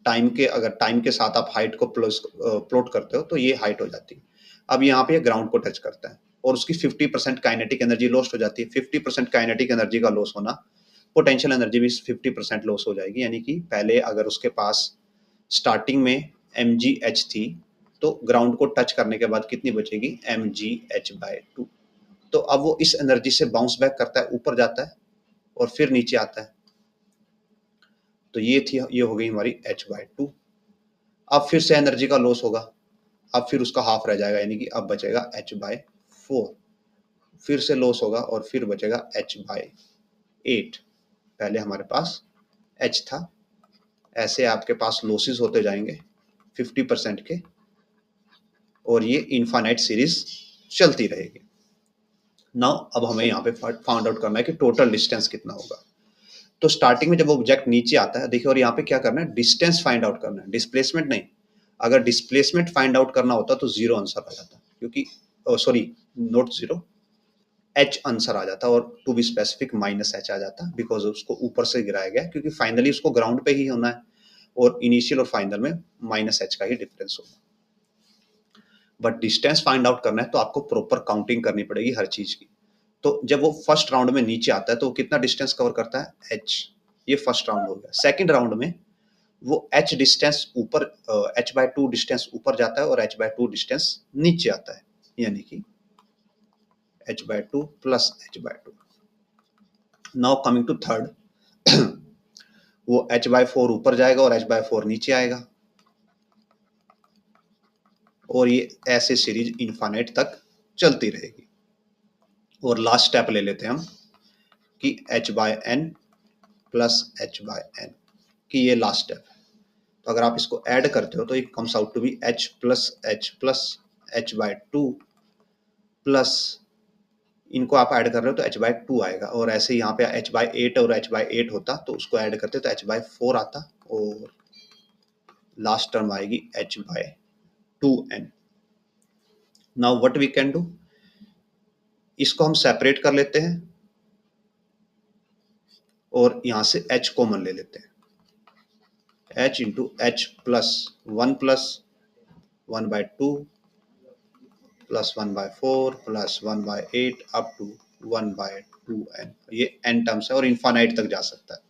अगर टाइम के साथ आप हाइट को प्लॉट करते हो तो ये हाइट हो जाती है। अब यहाँ पे ग्राउंड को टच करता है और उसकी 50% काइनेटिक एनर्जी लॉस्ट हो जाती है। 50% काइनेटिक एनर्जी का लॉस होना, पोटेंशियल एनर्जी भी 50% लॉस हो जाएगी। यानी कि पहले अगर उसके पास स्टार्टिंग में mgh थी, तो ग्राउंड को टच करने के बाद कितनी बचेगी, mgh/2। तो अब वो इस एनर्जी से बाउंस बैक करता है, ऊपर जाता है और फिर नीचे आता है। तो ये हो गई हमारी h/2। अब फिर से एनर्जी का लॉस होगा, अब फिर उसका हाफ रह जाएगा, यानी कि अब बचेगा h/4। फिर से लॉस होगा और फिर बचेगा h/8। पहले हमारे पास h था, ऐसे आपके पास लॉसेस होते जाएंगे 50% के, और ये इनफाइनाइट सीरीज चलती रहेगी। नाउ अब हमें यहाँ पे फाइंड आउट करना है कि टोटल डिस्टेंस कितना होगा। तो स्टार्टिंग में जब ऑब्जेक्ट नीचे आता है, देखिए, और यहाँ पे क्या करना है, डिस्टेंस फाइंड आउट करना है, डिस्प्लेसमेंट नहीं। अगर डिस्प्लेसमेंट फाइंड आउट करना होता तो 0 आंसर आ जाता, क्योंकि सॉरी नॉट 0, h आंसर आ जाता, और टू बी स्पेसिफिक -h आ जाता, बिकॉज उसको ऊपर से गिराया गया, क्योंकि फाइनली उसको ग्राउंड पे ही होना है और इनिशियल और फाइनल में -h का ही डिफरेंस होगा। बट डिस्टेंस फाइंड आउट करना है तो आपको प्रॉपर काउंटिंग करनी पड़ेगी हर चीज की। तो जब वो फर्स्ट राउंड में नीचे आता है तो वो कितना डिस्टेंस कवर करता है, h। ये फर्स्ट राउंड हो गया। सेकंड राउंड में वो h डिस्टेंस ऊपर h/2 डिस्टेंस ऊपर जाता है और h/2 डिस्टेंस नीचे आता है, यानी कि h/2 plus h/2। Now coming to third, वो h/4 ऊपर जाएगा और h/4 नीचे आएगा, और ये ऐसे सीरीज इनफाइनाइट तक चलती रहेगी। और लास्ट स्टेप ले लेते हैं हम कि h/n प्लस h/n कि ये लास्ट स्टेप है। तो अगर आप इसको ऐड करते हो तो it comes out to be h plus h/2 plus, इनको आप ऐड कर रहे हो तो h/2 आएगा, और ऐसे यहाँ पे h/8 और h/8 होता तो उसको ऐड करते तो h/4 आता, और लास्ट टर्म आएगी h/2n। Now what we can do, इसको हम सेपरेट कर लेते हैं और यहाँ से h कॉमन ले लेते हैं, h into h plus 1/2 plus 1/4 plus 1/8 up to 1/2n। ये n टर्म्स है और इनफाइनाइट तक जा सकता है।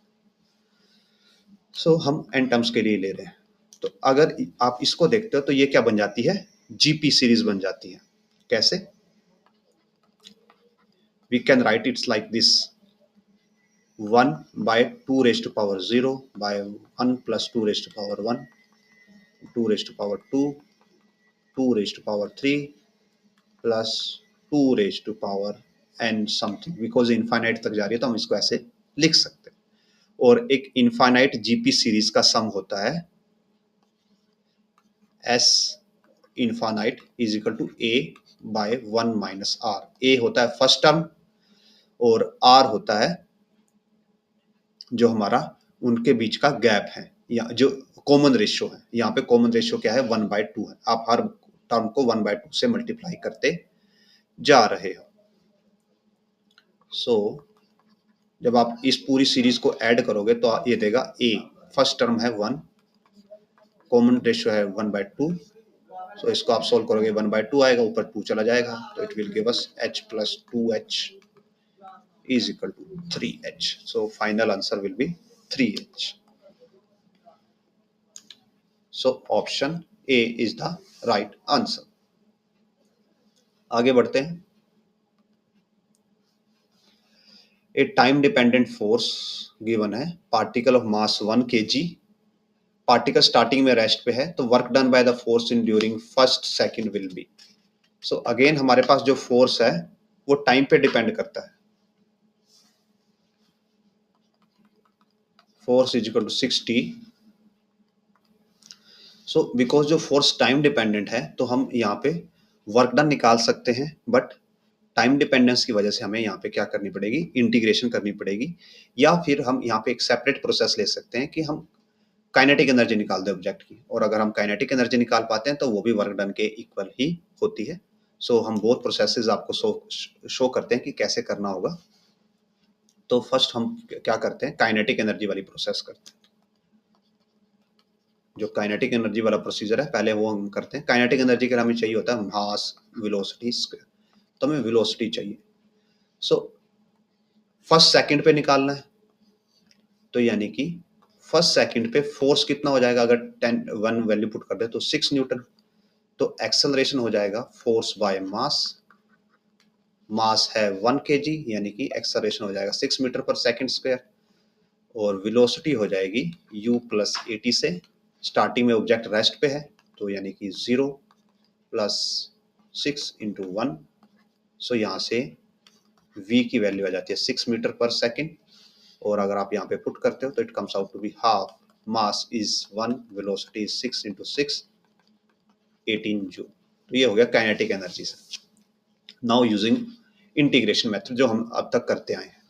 सो हम n टर्म्स के लिए ले रहे हैं। तो अगर आप इसको देखते हो तो ये क्या बन जाती है, जीपी सीरीज बन जाती है। कैसे, we can write it's like this, 1/2⁻0 by 1 plus 2⁻1, 2⁻2, 2⁻3 plus 2⁻n something, because infinite तक जा रही है तो हम इसको ऐसे लिख सकते हैं। और एक इनफाइनाइट जीपी सीरीज का सम होता है S infinite is equal to a/1 minus r। a होता है फर्स्ट टर्म और r होता है जो हमारा उनके बीच का गैप है, या जो कॉमन रेशियो है। यहाँ पे कॉमन रेशियो क्या है, 1/2 है। आप हर टर्म को 1/2 से मल्टीप्लाई करते जा रहे हो। सो जब आप इस पूरी सीरीज को ऐड करोगे तो ये देगा a, फर्स्ट टर्म है 1, कॉमन रेशियो है 1/2। सो इसको आप सोल्व करोगे 1/2 आएगा, ऊपर 2 चला जाएगा, तो it will give us h plus 2h is equal to 3h. So final answer will be 3h. So option A is the right answer. आगे बढ़ते हैं। A time dependent force given है, particle of mass 1 kg, particle starting में rest पे है, तो work done by the force in during first second will be. So again हमारे पास जो फोर्स है वो टाइम पे डिपेंड करता है। Force is equal to 60। So because जो फोर्स टाइम डिपेंडेंट है तो हम यहाँ पे वर्क डन निकाल सकते हैं, बट टाइम डिपेंडेंस की वजह से हमें यहाँ पे क्या करनी पड़ेगी, इंटीग्रेशन करनी पड़ेगी, या फिर हम यहाँ पे एक सेपरेट प्रोसेस ले सकते हैं कि हम काइनेटिक एनर्जी निकाल दें ऑब्जेक्ट की, और अगर हम काइनेटिक एनर्जी निकाल पाते हैं तो वो भी वर्क डन के इक्वल ही होती है। सो हम बोथ प्रोसेसेस आपको शो करते हैं कि कैसे करना होगा। तो फर्स्ट हम क्या करते हैं, काइनेटिक एनर्जी वाली प्रोसेस करते हैं। जो काइनेटिक एनर्जी वाला प्रोसीजर है पहले वो हम करते हैं। काइनेटिक एनर्जी का हमें चाहिए होता है मास वेलोसिटी स्क्वायर, तो हमें वेलोसिटी चाहिए। सो फर्स्ट सेकंड पे निकालना है, तो यानी कि फर्स्ट सेकंड पे फोर्स कितना हो जाएगा, अगर 1 वैल्यू पुट कर दे तो 6 न्यूटन। तो एक्सेलरेशन हो जाएगा फोर्स बाय मास, मास है 1 kg, यानी कि एक्सेलरेशन हो जाएगा 6 मीटर पर सेकंड स्क्वायर, और वेलोसिटी हो जाएगी u प्लस 80 से, स्टार्टिंग में ऑब्जेक्ट रेस्ट पे है तो यानी कि 0 प्लस 6 इंटू 1। सो यहाँ से v की वैल्यू आ जाती है 6 मीटर पर सेकंड, और अगर आप यहाँ पे पुट करते हो तो it comes out to be half, mass is 1, velocity is 6 into 6, 18 joule. तो ये हो गया काइनेटिक एनर्जी से। नाउ यूजिंग इंटीग्रेशन मेथड जो हम अब तक करते आए हैं,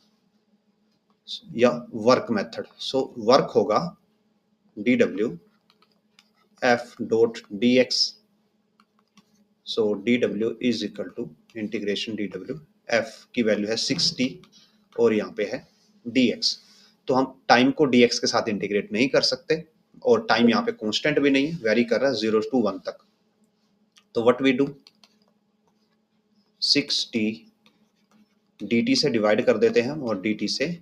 या वर्क मेथड। सो वर्क होगा dw f dot dx। So dw is equal to integration dw, f की वैल्यू है 60 और यहाँ पे है dx। तो हम टाइम को dx के साथ इंटीग्रेट नहीं कर सकते, और टाइम यहाँ पे कांस्टेंट भी नहीं है, वेरी कर रहा है 0 to 1 तक। तो व्हाट वी डू, 60 dt से डिवाइड कर देते हैं हम और dt से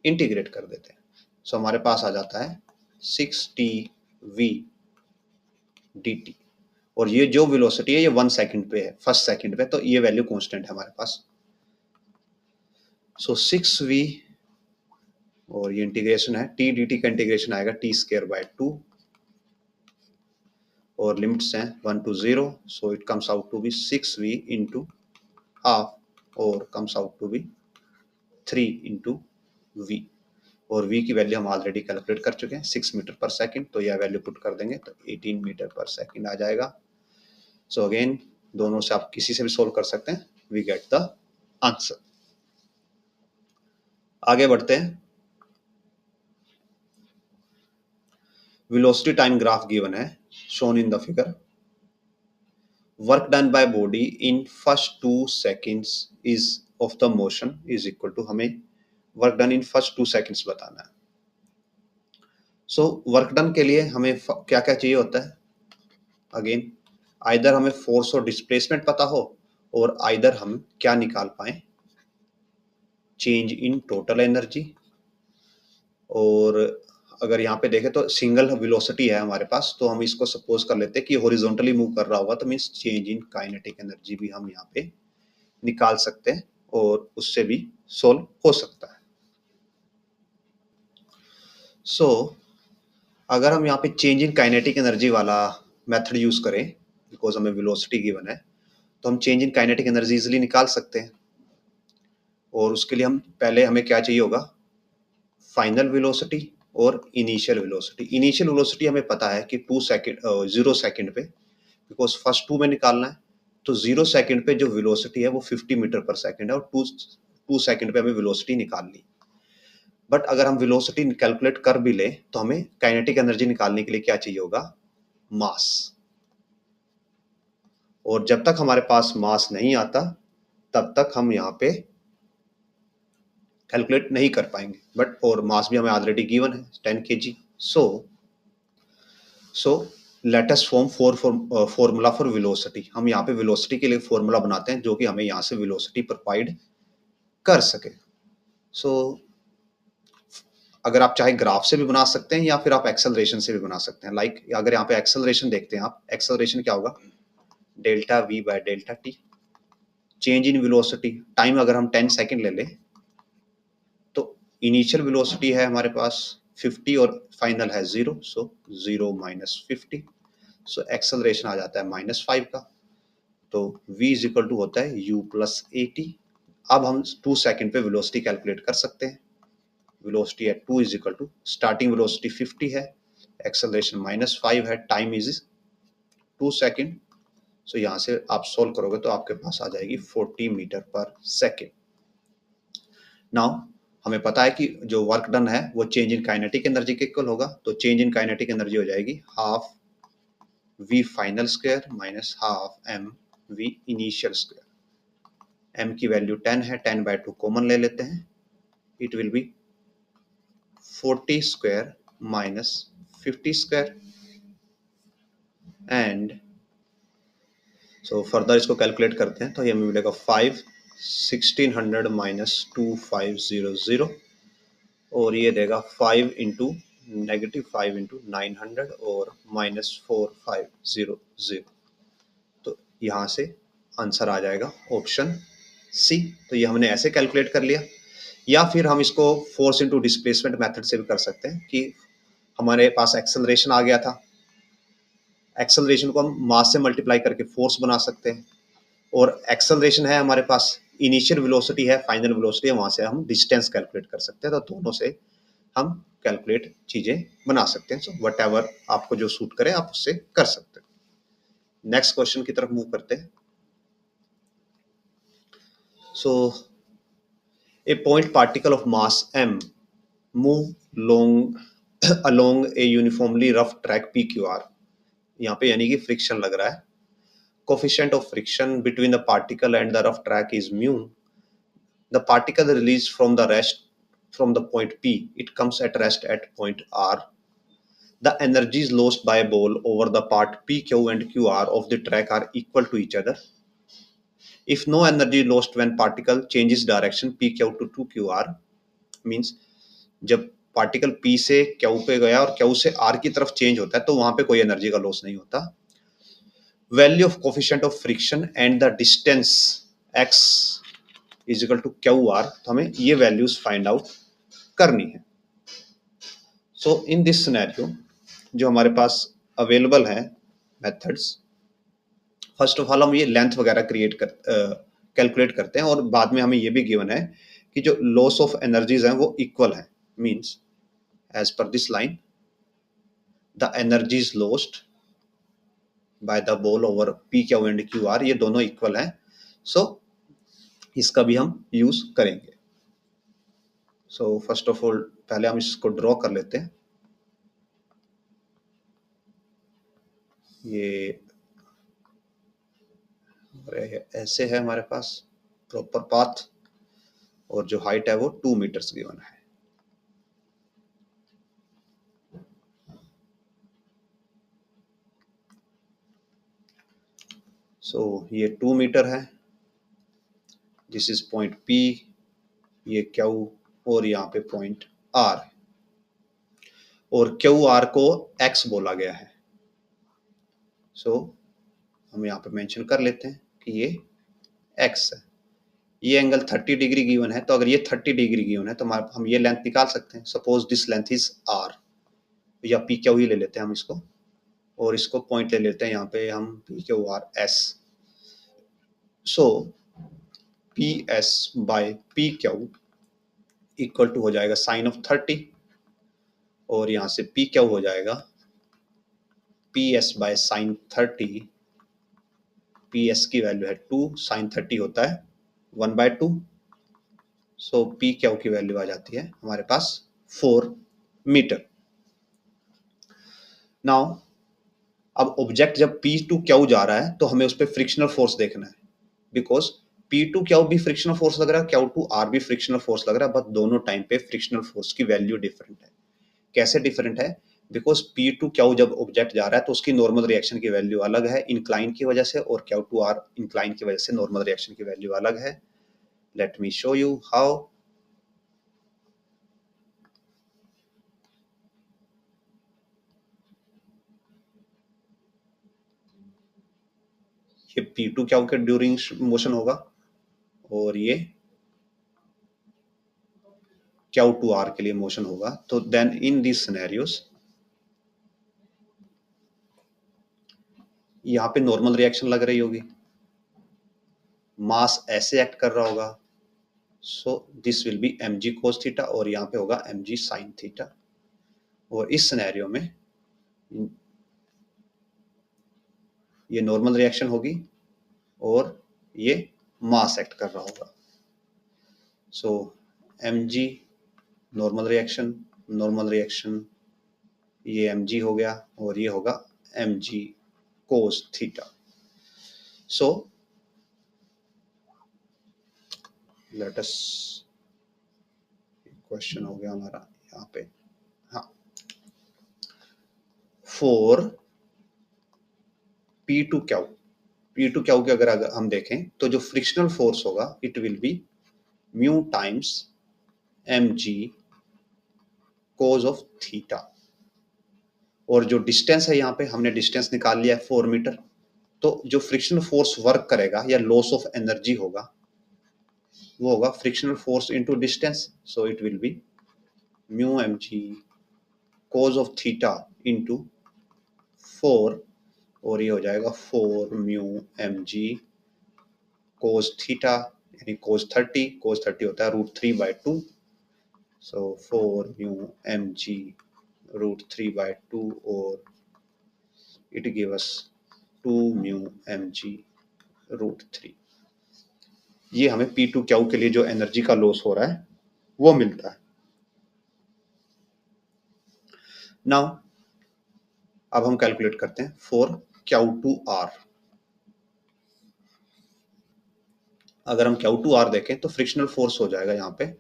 इंटीग्रेट कर देते हैं। सो हमारे पास आ जाता है 6 t v dt, और ये जो वेलोसिटी है ये 1 सेकंड पे है, फर्स्ट सेकंड पे, तो ये वैल्यू कांस्टेंट है हमारे पास। सो 6v, और ये इंटीग्रेशन है, t dt का इंटीग्रेशन आएगा t²/2, और लिमिट्स हैं 1 to 0, so it comes out to be 6v into half, और comes out to be 3 into v, और v की वैल्यू हम ऑलरेडी कैलकुलेट कर चुके हैं 6 मीटर पर सेकंड, तो यह वैल्यू पुट कर देंगे तो 18 मीटर पर सेकंड आ जाएगा। सो अगेन दोनों से आप किसी से भी सोल्व कर सकते हैं, वी गेट द आंसर। आगे बढ़ते हैं। वेलोसिटी टाइम ग्राफ गिवन है, shown in the figure. Work done by body in first 2 seconds is of the motion is equal to, हमें work done in first 2 seconds बताना है। So work done के लिए हमें क्या क्या चाहिए होता है, अगेन आइदर हमें फोर्स और डिस्प्लेसमेंट पता हो, और आइदर हम क्या निकाल पाए, चेंज इन टोटल एनर्जी, और अगर यहाँ पे देखें तो सिंगल वेलोसिटी है हमारे पास, तो हम इसको सपोज कर लेते हैं कि हॉरिजॉन्टली मूव कर रहा होगा, तो means change in kinetic energy भी हम यहाँ पे निकाल सकते हैं, और उससे भी सोल्व हो सकता है। सो अगर हम यहाँ पे चेंज इन काइनेटिक एनर्जी वाला मेथड यूज करें, बिकॉज हमें वेलोसिटी गिवन है, तो हम change in kinetic energy easily निकाल सकते हैं। और उसके लिए हम पहले हमें क्या चाहिए होगा, फाइनल वेलोसिटी और इनिशियल वेलोसिटी। इनिशियल वेलोसिटी हमें पता है कि 0 सेकंड पे, बिकॉज फर्स्ट 2 में निकालना है, तो 0 सेकंड पे जो वेलोसिटी है वो 50 मीटर पर सेकंड है, और 2 सेकंड पे हमें वेलोसिटी निकालनी। बट अगर हम वेलोसिटी कैलकुलेट कर भी ले, तो हमें काइनेटिक एनर्जी निकालने के लिए क्या चाहिए होगा, मास। और जब तक हमारे पास मास नहीं आता, तब तक हम यहाँ पे कैलकुलेट नहीं कर पाएंगे। बट और मास भी हमें ऑलरेडी गिवन है 10 kg। So let us form formula for velocity. हम यहाँ पे वेलोसिटी के लिए फॉर्मूला बनाते हैं जो कि हमें यहाँ से वेलोसिटी प्रोवाइड कर सके। सो अगर आप चाहे ग्राफ से भी बना सकते हैं, या फिर आप एक्सेलरेशन से भी बना सकते हैं। लाइक अगर यहाँ पे एक्सेलरेशन देखते हैं आप, एक्सेलरेशन क्या होगा, delta we by delta T. Change in velocity time अगर हम 10 सेकेंड ले लें, तो इनिशियल वेलोसिटी है हमारे पास 50 और फाइनल है 0, सो 0 माइनस 50, सो एक्सेलरेशन आ जाता है -5 का। तो v इज इक्वल टू होता है u प्लस ए टी। अब हम 2 सेकेंड पे वेलोसिटी कैलकुलेट कर सकते हैं। Velocity at 2 is equal to, starting velocity 50 है, एक्सेलरेशन -5 है, टाइम इज 2 सेकेंड। सो यहाँ से आप सोल्व करोगे तो आपके पास आ जाएगी 40 मीटर पर सेकेंड। नाउ हमें पता है कि जो वर्क डन है वो चेंज इन काइनेटिक एनर्जी के इक्वल होगा, तो चेंज इन काइनेटिक एनर्जी हो जाएगी half v final square minus half m v initial square. m की वैल्यू 10 है, 10/2 कॉमन ले लेते हैं, it will B 40 square minus 50 square, and so further इसको कैलकुलेट करते हैं तो ये हमें मिलेगा 1600 माइनस 2500, और ये देगा 5 इंटू -5 इंटू 900 और -4500। तो यहाँ से आंसर आ जाएगा ऑप्शन सी। तो ये हमने ऐसे कैलकुलेट कर लिया, या फिर हम इसको फोर्स इंटू डिस्प्लेसमेंट मेथड से भी कर सकते हैं कि हमारे पास एक्सेलरेशन आ गया था, एक्सेलरेशन को हम मास से मल्टीप्लाई करके फोर्स बना सकते हैं, और एक्सेलरेशन है हमारे पास, इनिशियल वेलोसिटी है, फाइनल वेलोसिटी है, वहां से हम डिस्टेंस कैलकुलेट कर सकते हैं। तो दोनों से हम कैलकुलेट चीजें बना सकते हैं। सो वट एवर आपको जो सूट करे आप उससे कर सकते हैं। नेक्स्ट क्वेश्चन की तरफ मूव करते हैं। So a point particle of mass m move long along a uniformly rough track PQR। यहाँ पे यानी कि फ्रिक्शन लग रहा है। Coefficient of friction between the particle and the rough track is mu. The particle released from the rest from the point P, it comes at rest at point R. The energies lost by a ball over the part PQ and QR of the track are equal to each other. If no energy lost when particle changes direction PQ to 2QR, means जब particle P से Q पे गया और Q से R की तरफ change होता है तो वहां पे कोई एनर्जी का लॉस नहीं होता। Value of coefficient of friction and the distance x is equal to Q R, तो हमें ये वैल्यूज फाइंड आउट करनी है। सो इन दिस सिनेरियो जो हमारे पास अवेलेबल है मेथड्स, फर्स्ट ऑफ ऑल हम ये लेंथ वगैरह कैलकुलेट करते हैं और बाद में हमें ये भी गिवन है कि जो लॉस ऑफ एनर्जीज हैं वो इक्वल है। Means as per this line the energies lost by the ball over P Q and Q R, ये दोनों इक्वल हैं। सो इसका भी हम यूज करेंगे। सो फर्स्ट ऑफ ऑल पहले हम इसको ड्रॉ कर लेते हैं। ये ऐसे है हमारे पास प्रॉपर पाथ और जो हाइट है वो 2 मीटर्स गिवन है। सो ये 2 मीटर है, दिस इज पॉइंट P, ये Q और यहाँ पे पॉइंट R है और QR को X बोला गया है। सो हम यहाँ पे मेंशन कर लेते हैं कि ये X है। ये एंगल 30 डिग्री गिवन है, तो अगर ये 30 डिग्री गिवन है तो हम ये लेंथ निकाल सकते हैं। Suppose this length is R या PQ ही ले लेते हैं हम इसको, और इसको पॉइंट ले लेते हैं यहाँ पे हम PQRS। So PS by PQ equal to हो जाएगा साइन ऑफ 30 और यहाँ से PQ हो जाएगा PS बाय साइन 30। PS की वैल्यू है 2, साइन 30 होता है 1/2। सो PQ की वैल्यू आ जाती है हमारे पास 4 मीटर। नाउ अब ऑब्जेक्ट जब P टू Q जा रहा है तो हमें उस पर फ्रिक्शनल फोर्स देखना है, बिकॉज P टू Q भी फ्रिक्शनल फोर्स लग रहा है, Q टू R भी फ्रिक्शनल फोर्स लग रहा है, बट दोनों टाइम पे फ्रिक्शनल फोर्स की वैल्यू डिफरेंट है। कैसे डिफरेंट है? बिकॉज P टू Q जब ऑब्जेक्ट जा रहा है तो उसकी नॉर्मल रिएक्शन की वैल्यू अलग है इंक्लाइन की वजह से, और Q टू R इंक्लाइन की वजह से नॉर्मल रिएक्शन की वैल्यू अलग है। Let me show you how. ये P टू Q के ड्यूरिंग मोशन होगा और ये Q टू R के लिए मोशन होगा। तो देन इन दिस सिनेरियोस यहाँ पे नॉर्मल रिएक्शन लग रही होगी, मास ऐसे एक्ट कर रहा होगा, so this will be mg cos theta और यहाँ पे होगा mg sin थीटा। और इस सिनेरियो में ये नॉर्मल रिएक्शन होगी और ये मास एक्ट कर रहा होगा। सो mg नॉर्मल रिएक्शन ये mg हो गया और ये होगा mg cos theta. So let us, question हो गया हमारा यहाँ पे, हाँ, फॉर P टू Q के अगर हम देखें तो जो फ्रिक्शनल फोर्स होगा it will be mu times mg cos of theta, और जो डिस्टेंस है यहाँ पे हमने डिस्टेंस निकाल लिया है 4 मीटर। तो जो फ्रिक्शनल फोर्स वर्क करेगा या लॉस ऑफ एनर्जी होगा वो होगा frictional force into distance. So it will be mu mg cos of theta into 4, और ये हो जाएगा 4 म्यू mg cos थीटा यानी cos 30 होता है √3/2। सो 4 म्यू mg √3/2 और it give us 2 mu mg √3। ये हमें P टू Q के लिए जो एनर्जी का लॉस हो रहा है वो मिलता है। नाउ अब हम कैलकुलेट करते हैं फॉर Q टू R। अगर हम Q टू R देखें तो फ्रिक्शनल फोर्स हो जाएगा यहाँ पे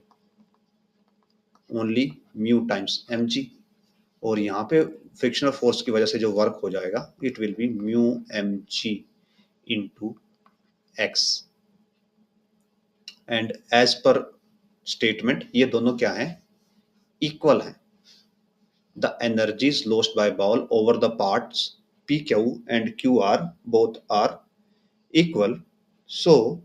ओनली म्यू टाइम्स mg, और यहाँ पे फ्रिक्शनल फोर्स की वजह से जो वर्क हो जाएगा it will be mu mg into x। And as per statement ये दोनों क्या हैं? इक्वल हैं। the energies lost by ball over the parts PQ and QR both are equal. So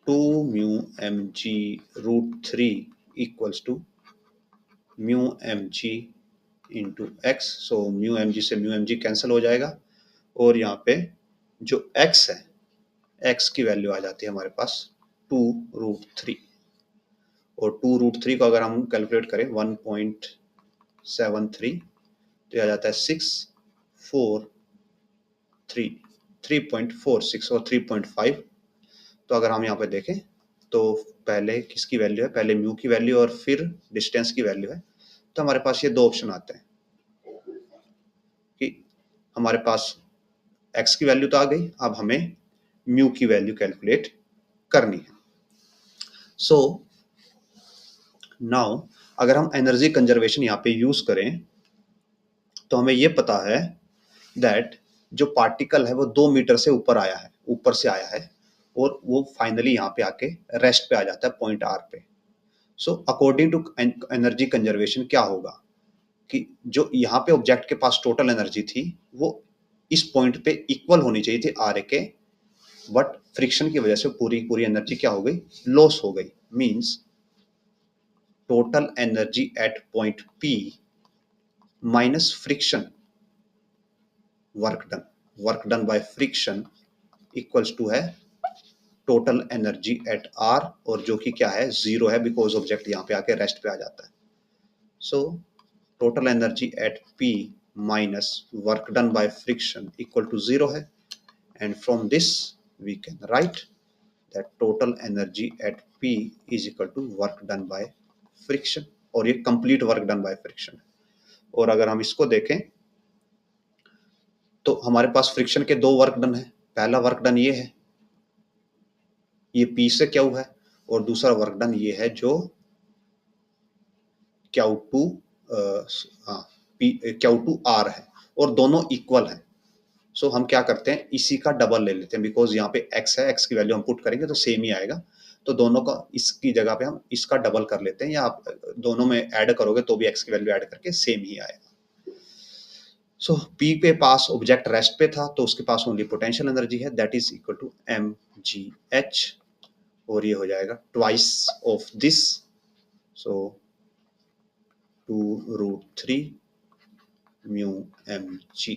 2 mu mg root 3 equals to mu mg into x. So mu M G से mu M जी cancel हो जाएगा और यहाँ पे जो x है, x की value आ जाती है हमारे पास 2√3 और 2√3 को अगर हम कैलकुलेट करें 1.73 तो आ जाता है 3.46 और 3.5. तो अगर हम यहाँ पे देखें तो पहले किसकी वैल्यू है, पहले म्यू की वैल्यू और फिर डिस्टेंस की वैल्यू है. तो हमारे पास ये दो ऑप्शन आते हैं कि हमारे पास x की वैल्यू तो आ गई, अब हमें म्यू की वैल्यू कैलकुलेट करनी है. सो नाउ अगर हम एनर्जी कंजर्वेशन यहाँ पे यूज करें तो हमें ये पता है दैट जो पार्टिकल है वो 2 मीटर से ऊपर आया है, ऊपर से आया है और वो फाइनली यहाँ पे आके रेस्ट पे आ जाता है पॉइंट आर पे. So according to energy conservation क्या होगा कि जो यहाँ पे ऑब्जेक्ट के पास टोटल एनर्जी थी वो इस पॉइंट पे इक्वल होनी चाहिए थी आर के, बट फ्रिक्शन की वजह से पूरी पूरी एनर्जी क्या हो गई, लॉस हो गई. Means total energy at point P minus friction work done by friction equals to है टोटल एनर्जी एट आर, और जो कि क्या है, जीरो है बिकॉज ऑब्जेक्ट यहाँ पे आके रेस्ट पे आ जाता है. So total energy at P minus work done by friction equal to zero है, and from this we can write that total energy at P is equal to work done by friction, और ये complete work done by friction है. और अगर हम इसको देखें तो हमारे पास फ्रिक्शन के दो वर्क डन है. पहला वर्क डन ये है, ये पी से क्या हुआ है, और दूसरा वर्क डन ये है जो Q to Q to R है, और दोनों इक्वल है. सो हम क्या करते हैं, इसी का डबल ले लेते हैं बिकॉज यहाँ पे x है, x की वैल्यू हम पुट करेंगे तो सेम ही आएगा. तो दोनों का इसकी जगह पे हम इसका डबल कर लेते हैं, या आप दोनों में ऐड करोगे तो भी x की वैल्यू ऐड करके सेम ही आएगा. सो P पे पास ऑब्जेक्ट रेस्ट पे था तो उसके पास ओनली पोटेंशियल एनर्जी है, that is equal to mgh, और ये हो जाएगा twice of this. So 2√3 mu mg,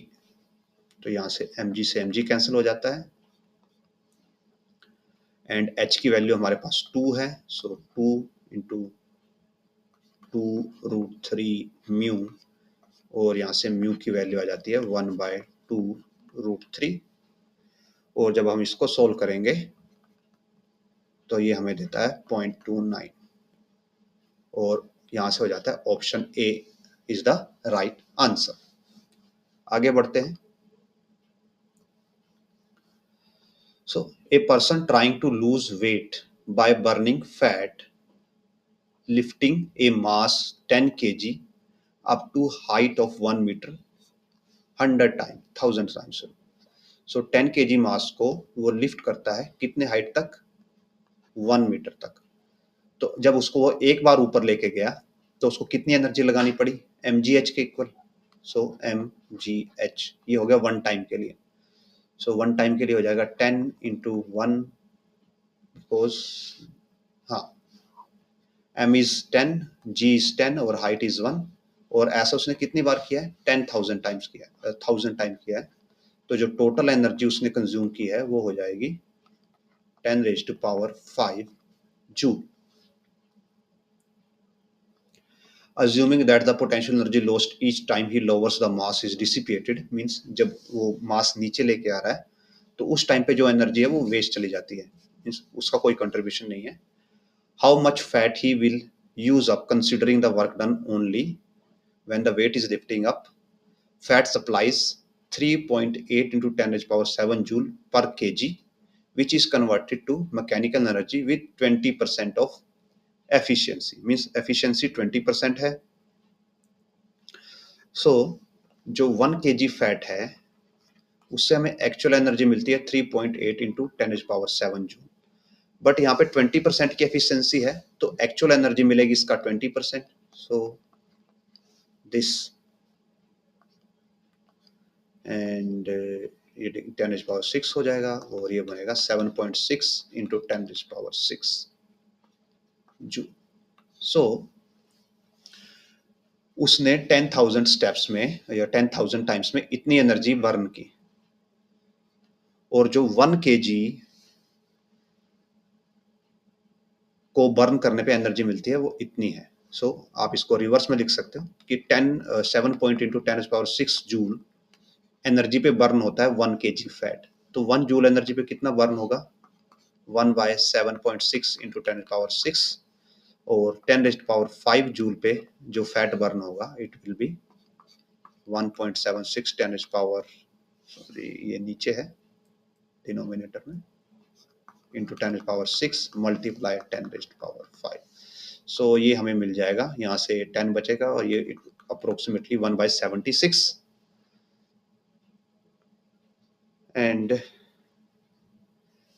तो यहाँ से mg से mg कैंसिल हो जाता है, एंड h की वैल्यू हमारे पास 2 है. सो 2 इंटू 2√3 म्यू, और यहाँ से म्यू की वैल्यू आ जाती है 1/2√3, और जब हम इसको सोल्व करेंगे तो ये हमें देता है 0.29, और यहाँ से हो जाता है option A is the right answer. आगे बढ़ते हैं. So a person trying to lose weight by burning fat, lifting a mass 10 kg up to height of 1 meter 100 times, 1000 times. So 10 kg मास को वो लिफ्ट करता है कितने हाइट तक, 1 metre तक. तो जब उसको वो एक बार ऊपर लेके गया तो उसको कितनी एनर्जी लगानी पड़ी, mgh के इक्वल. सो mgh ये हो गया वन टाइम के लिए. सो वन टाइम के लिए हो जाएगा 10 इंटू 1, बिकॉज हाँ m इज 10, g इज 10 और हाइट इज 1, और ऐसा उसने कितनी बार किया है, 10,000 टाइम्स किया है, 1000 टाइम किया है. तो जो टोटल एनर्जी उसने कंज्यूम की है वो हो जाएगी 10⁵ joule. Assuming that the potential energy lost each time he lowers the mass is dissipated, means जब वो मास नीचे लेके आ रहा है तो उस टाइम पे जो एनर्जी है वो वेस्ट चली जाती है, मीन्स उसका कोई कंट्रीब्यूशन नहीं है. How much fat he will use up considering the work done only when the weight is lifting up. Fat supplies 3.8 into 10⁷ joule per kg, which is converted to mechanical energy with 20% of efficiency. Means efficiency 20% है. So जो 1 kg fat है उससे हमें actual energy मिलती है 3.8 into 10⁷ joule. But यहाँ पे 20% की एफिशिएंसी है, तो एक्चुअल एनर्जी मिलेगी इसका 20%. सो दिस एंड ये 10⁻6 हो जाएगा और ये बनेगा 7.6 इंटू 10⁻6 जूल. सो उसने 10,000 स्टेप्स में या 10,000 टाइम्स में इतनी एनर्जी बर्न की, और जो 1 kg को बर्न करने पे एनर्जी मिलती है वो इतनी है. सो आप इसको रिवर्स में लिख सकते हो कि 7 पॉइंट इंटू 10⁻6 जूल एनर्जी पे बर्न होता है 1 kg फैट. तो 1 जूल एनर्जी पे कितना बर्न होगा? 1/7.6 इंटू 10⁻6, और 10⁻5 जूल पे जो फैट बर्न होगा इट विल बी 1.76 सॉरी ये नीचे है डिनोमिनेटर में, इंटू 10⁻6 मल्टीप्लाई 10⁻5. सो ये हमें मिल जाएगा, यहाँ से 10 बचेगा और ये अप्रोक्सीमेटली 1/76. एंड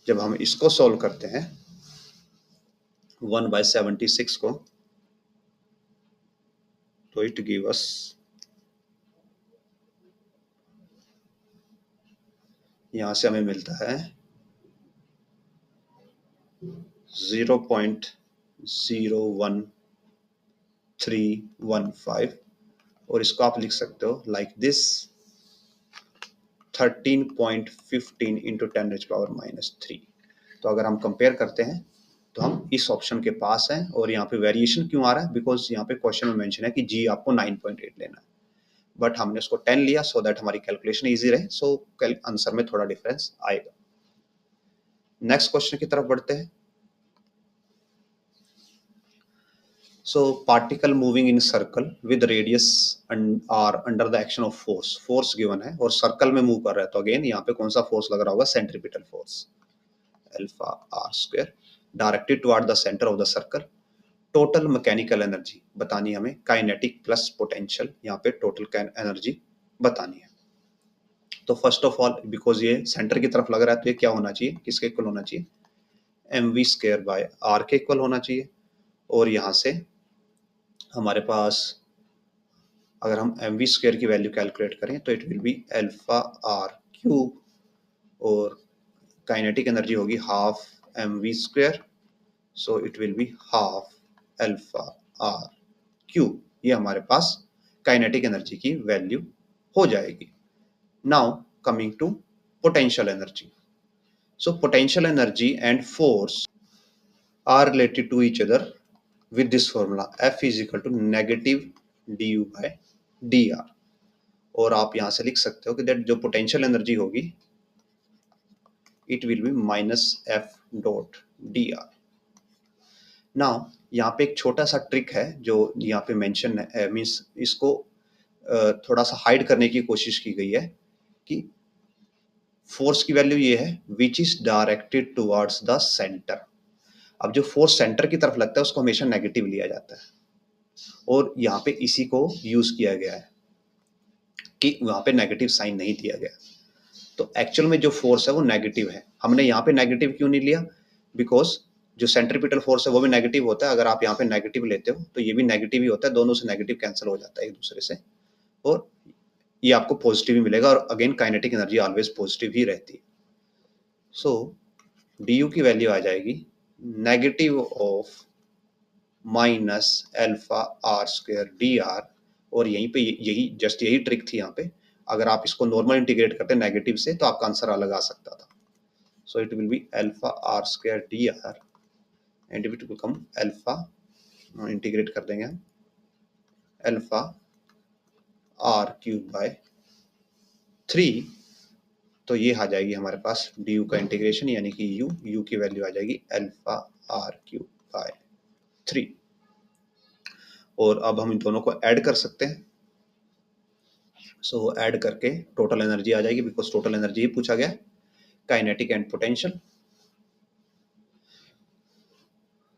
जब हम इसको सॉल्व करते हैं 1/76 को, तो इट गिव अस यहाँ से हमें मिलता है 0.01315, और इसको आप लिख सकते हो लाइक दिस 13.15 इंटू 10⁻⁻3. तो अगर हम कंपेयर करते हैं तो हम इस ऑप्शन के पास हैं. और यहाँ पे वेरिएशन क्यों आ रहा है? बिकॉज यहाँ पे क्वेश्चन में मेंशन है कि जी आपको 9.8 लेना है, बट हमने उसको 10 लिया सो दैट हमारी कैलकुलेशन इजी रहे. सो आंसर में थोड़ा डिफरेंस आएगा. नेक्स्ट क्वेश्चन की तरफ बढ़ते हैं. So particle moving in circle with radius are under the action of force. Force given है और सर्कल में मूव कर रहा है, तो अगेन यहाँ पे कौन सा फोर्स लग रहा होगा? Centripetal force alpha R square directed toward the centre of the circle. Total mechanical energy बतानी हमें, काइनेटिक प्लस पोटेंशियल, यहाँ पे टोटल एनर्जी बतानी है. तो फर्स्ट ऑफ ऑल बिकॉज ये सेंटर की तरफ लग रहा है तो ये क्या होना चाहिए? किसके इक्वल होना चाहिए? mv स्क्वायर बाय आर के इक्वल होना चाहिए. और यहाँ से हमारे पास अगर हम एम वी स्क्वायर की वैल्यू कैलकुलेट करें तो it will be alpha R cube, और काइनेटिक एनर्जी होगी half M V square, so it will be half alpha R cube. ये हमारे पास काइनेटिक एनर्जी की वैल्यू हो जाएगी. Now coming to potential energy. So potential energy and force are related to each other with this formula F is equal to negative du by dr. और आप यहां से लिख सकते हो कि दैट जो पोटेंशियल एनर्जी होगी it will be minus F dot D R. Now यहाँ पे एक छोटा सा ट्रिक है जो यहाँ पे मेंशन है, मीन्स इसको थोड़ा सा हाइड करने की कोशिश की गई है कि फोर्स की वैल्यू ये है which is directed towards the centre. अब जो फोर्स सेंटर की तरफ लगता है उसको हमेशा नेगेटिव लिया जाता है, और यहाँ पे इसी को यूज किया गया है कि वहां पे नेगेटिव साइन नहीं दिया गया. तो एक्चुअल में जो फोर्स है वो नेगेटिव है. हमने यहाँ पे नेगेटिव क्यों नहीं लिया? बिकॉज जो सेंट्रीपिटल फोर्स है वो भी नेगेटिव होता है. अगर आप यहाँ पे नेगेटिव लेते हो तो ये भी नेगेटिव ही होता है, दोनों से नेगेटिव कैंसिल हो जाता है एक दूसरे से, और ये आपको पॉजिटिव ही मिलेगा. और again kinetic energy always positive ही रहती है. सो डी यू की वैल्यू आ जाएगी negative of minus alpha R square D R. और यहीं पे यही जस्ट यही ट्रिक थी यहाँ पे. अगर आप इसको नॉर्मल इंटीग्रेट करते नेगेटिव से तो आपका आंसर अलग आ सकता था. So it will be alpha R square D R and it will become alpha, integrate कर देंगे हम, अल्फा आर क्यूब बाय 3. तो ये आ जाएगी हमारे पास डी यू का इंटीग्रेशन, यानी कि यू की वैल्यू आ जाएगी अल्फा आर क्यूब बाय 3. और अब हम इन दोनों को ऐड कर सकते हैं. सो ऐड करके टोटल एनर्जी आ जाएगी, बिकॉज टोटल एनर्जी ही पूछा गया, kinetic and potential.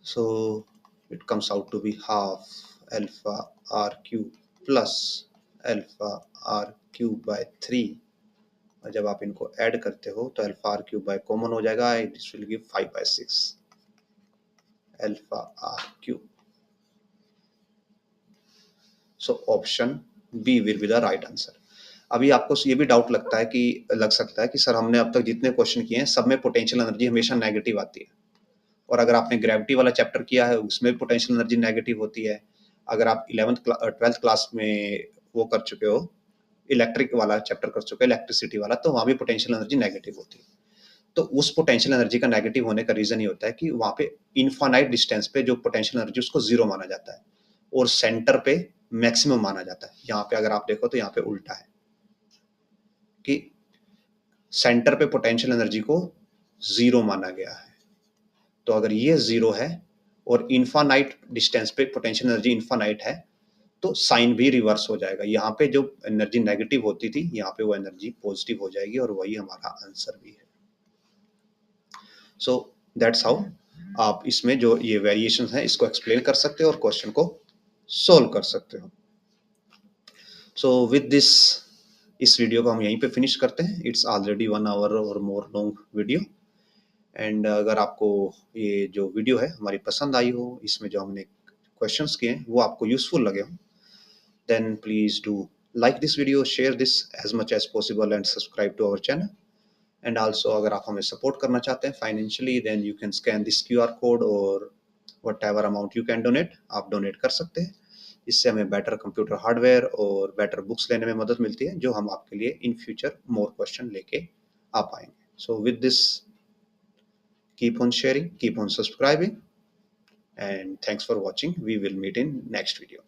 So it comes out to be half alpha R cube plus alpha R cube by 3. और जब आप इनको ऐड करते हो तो alpha R cube by common हो जाएगा, this will give 5/6. alpha r cube. So option B will be the right answer. अभी आपको ये भी डाउट लग सकता है कि सर हमने अब तक जितने क्वेश्चन किए हैं सब में पोटेंशियल एनर्जी हमेशा नेगेटिव आती है, और अगर आपने ग्रेविटी वाला चैप्टर किया है उसमें पोटेंशियल एनर्जी नेगेटिव होती है, अगर आप 12th क्लास में वो कर चुके हो, इलेक्ट्रिक वाला चैप्टर कर चुके हो, इलेक्ट्रिसिटी वाला, तो वहाँ भी पोटेंशियल एनर्जी नेगेटिव होती है। तो उस पोटेंशियल एनर्जी का नेगेटिव होने का रीजन ये होता है कि वहाँ पे इनफाइनाइट डिस्टेंस पे जो पोटेंशियल एनर्जी उसको जीरो माना जाता है और सेंटर पे मैक्सिमम माना जाता है। यहाँ पे अगर आप देखो तो यहाँ पे उल्टा है कि सेंटर पे पोटेंशियल एनर्जी को जीरो माना गया है। तो अगर ये जीरो है और इनफाइनाइट डिस्टेंस पे पोटेंशियल एनर्जी इनफाइनाइट है तो साइन भी रिवर्स हो जाएगा। यहाँ पे जो एनर्जी नेगेटिव होती थी यहाँ पे वो एनर्जी पॉजिटिव हो जाएगी और वही हमारा आंसर भी है। सो दैट्स हाउ आप इसमें जो ये वेरिएशन है इसको एक्सप्लेन कर सकते हो और क्वेश्चन को सोल्व कर सकते हो। सो विद दिस इस वीडियो को हम यहीं पे फिनिश करते हैं। इट्स ऑलरेडी 1 आवर और मोर लॉन्ग वीडियो। एंड अगर आपको ये जो वीडियो है हमारी पसंद आई हो, इसमें जो हमने क्वेश्चंस किए हैं वो आपको यूजफुल लगे हो, then please do like this video, share this as much as possible and subscribe to our channel. And also अगर आप हमें सपोर्ट करना चाहते हैं financially, then you can scan this QR code और whatever amount you can donate आप donate कर सकते हैं। इससे हमें बेटर कंप्यूटर हार्डवेयर और बेटर बुक्स लेने में मदद मिलती है जो हम आपके लिए इन फ्यूचर मोर क्वेश्चन लेके आ पाएंगे। सो with this keep on sharing, keep on subscribing, and thanks for watching. We will meet in next video.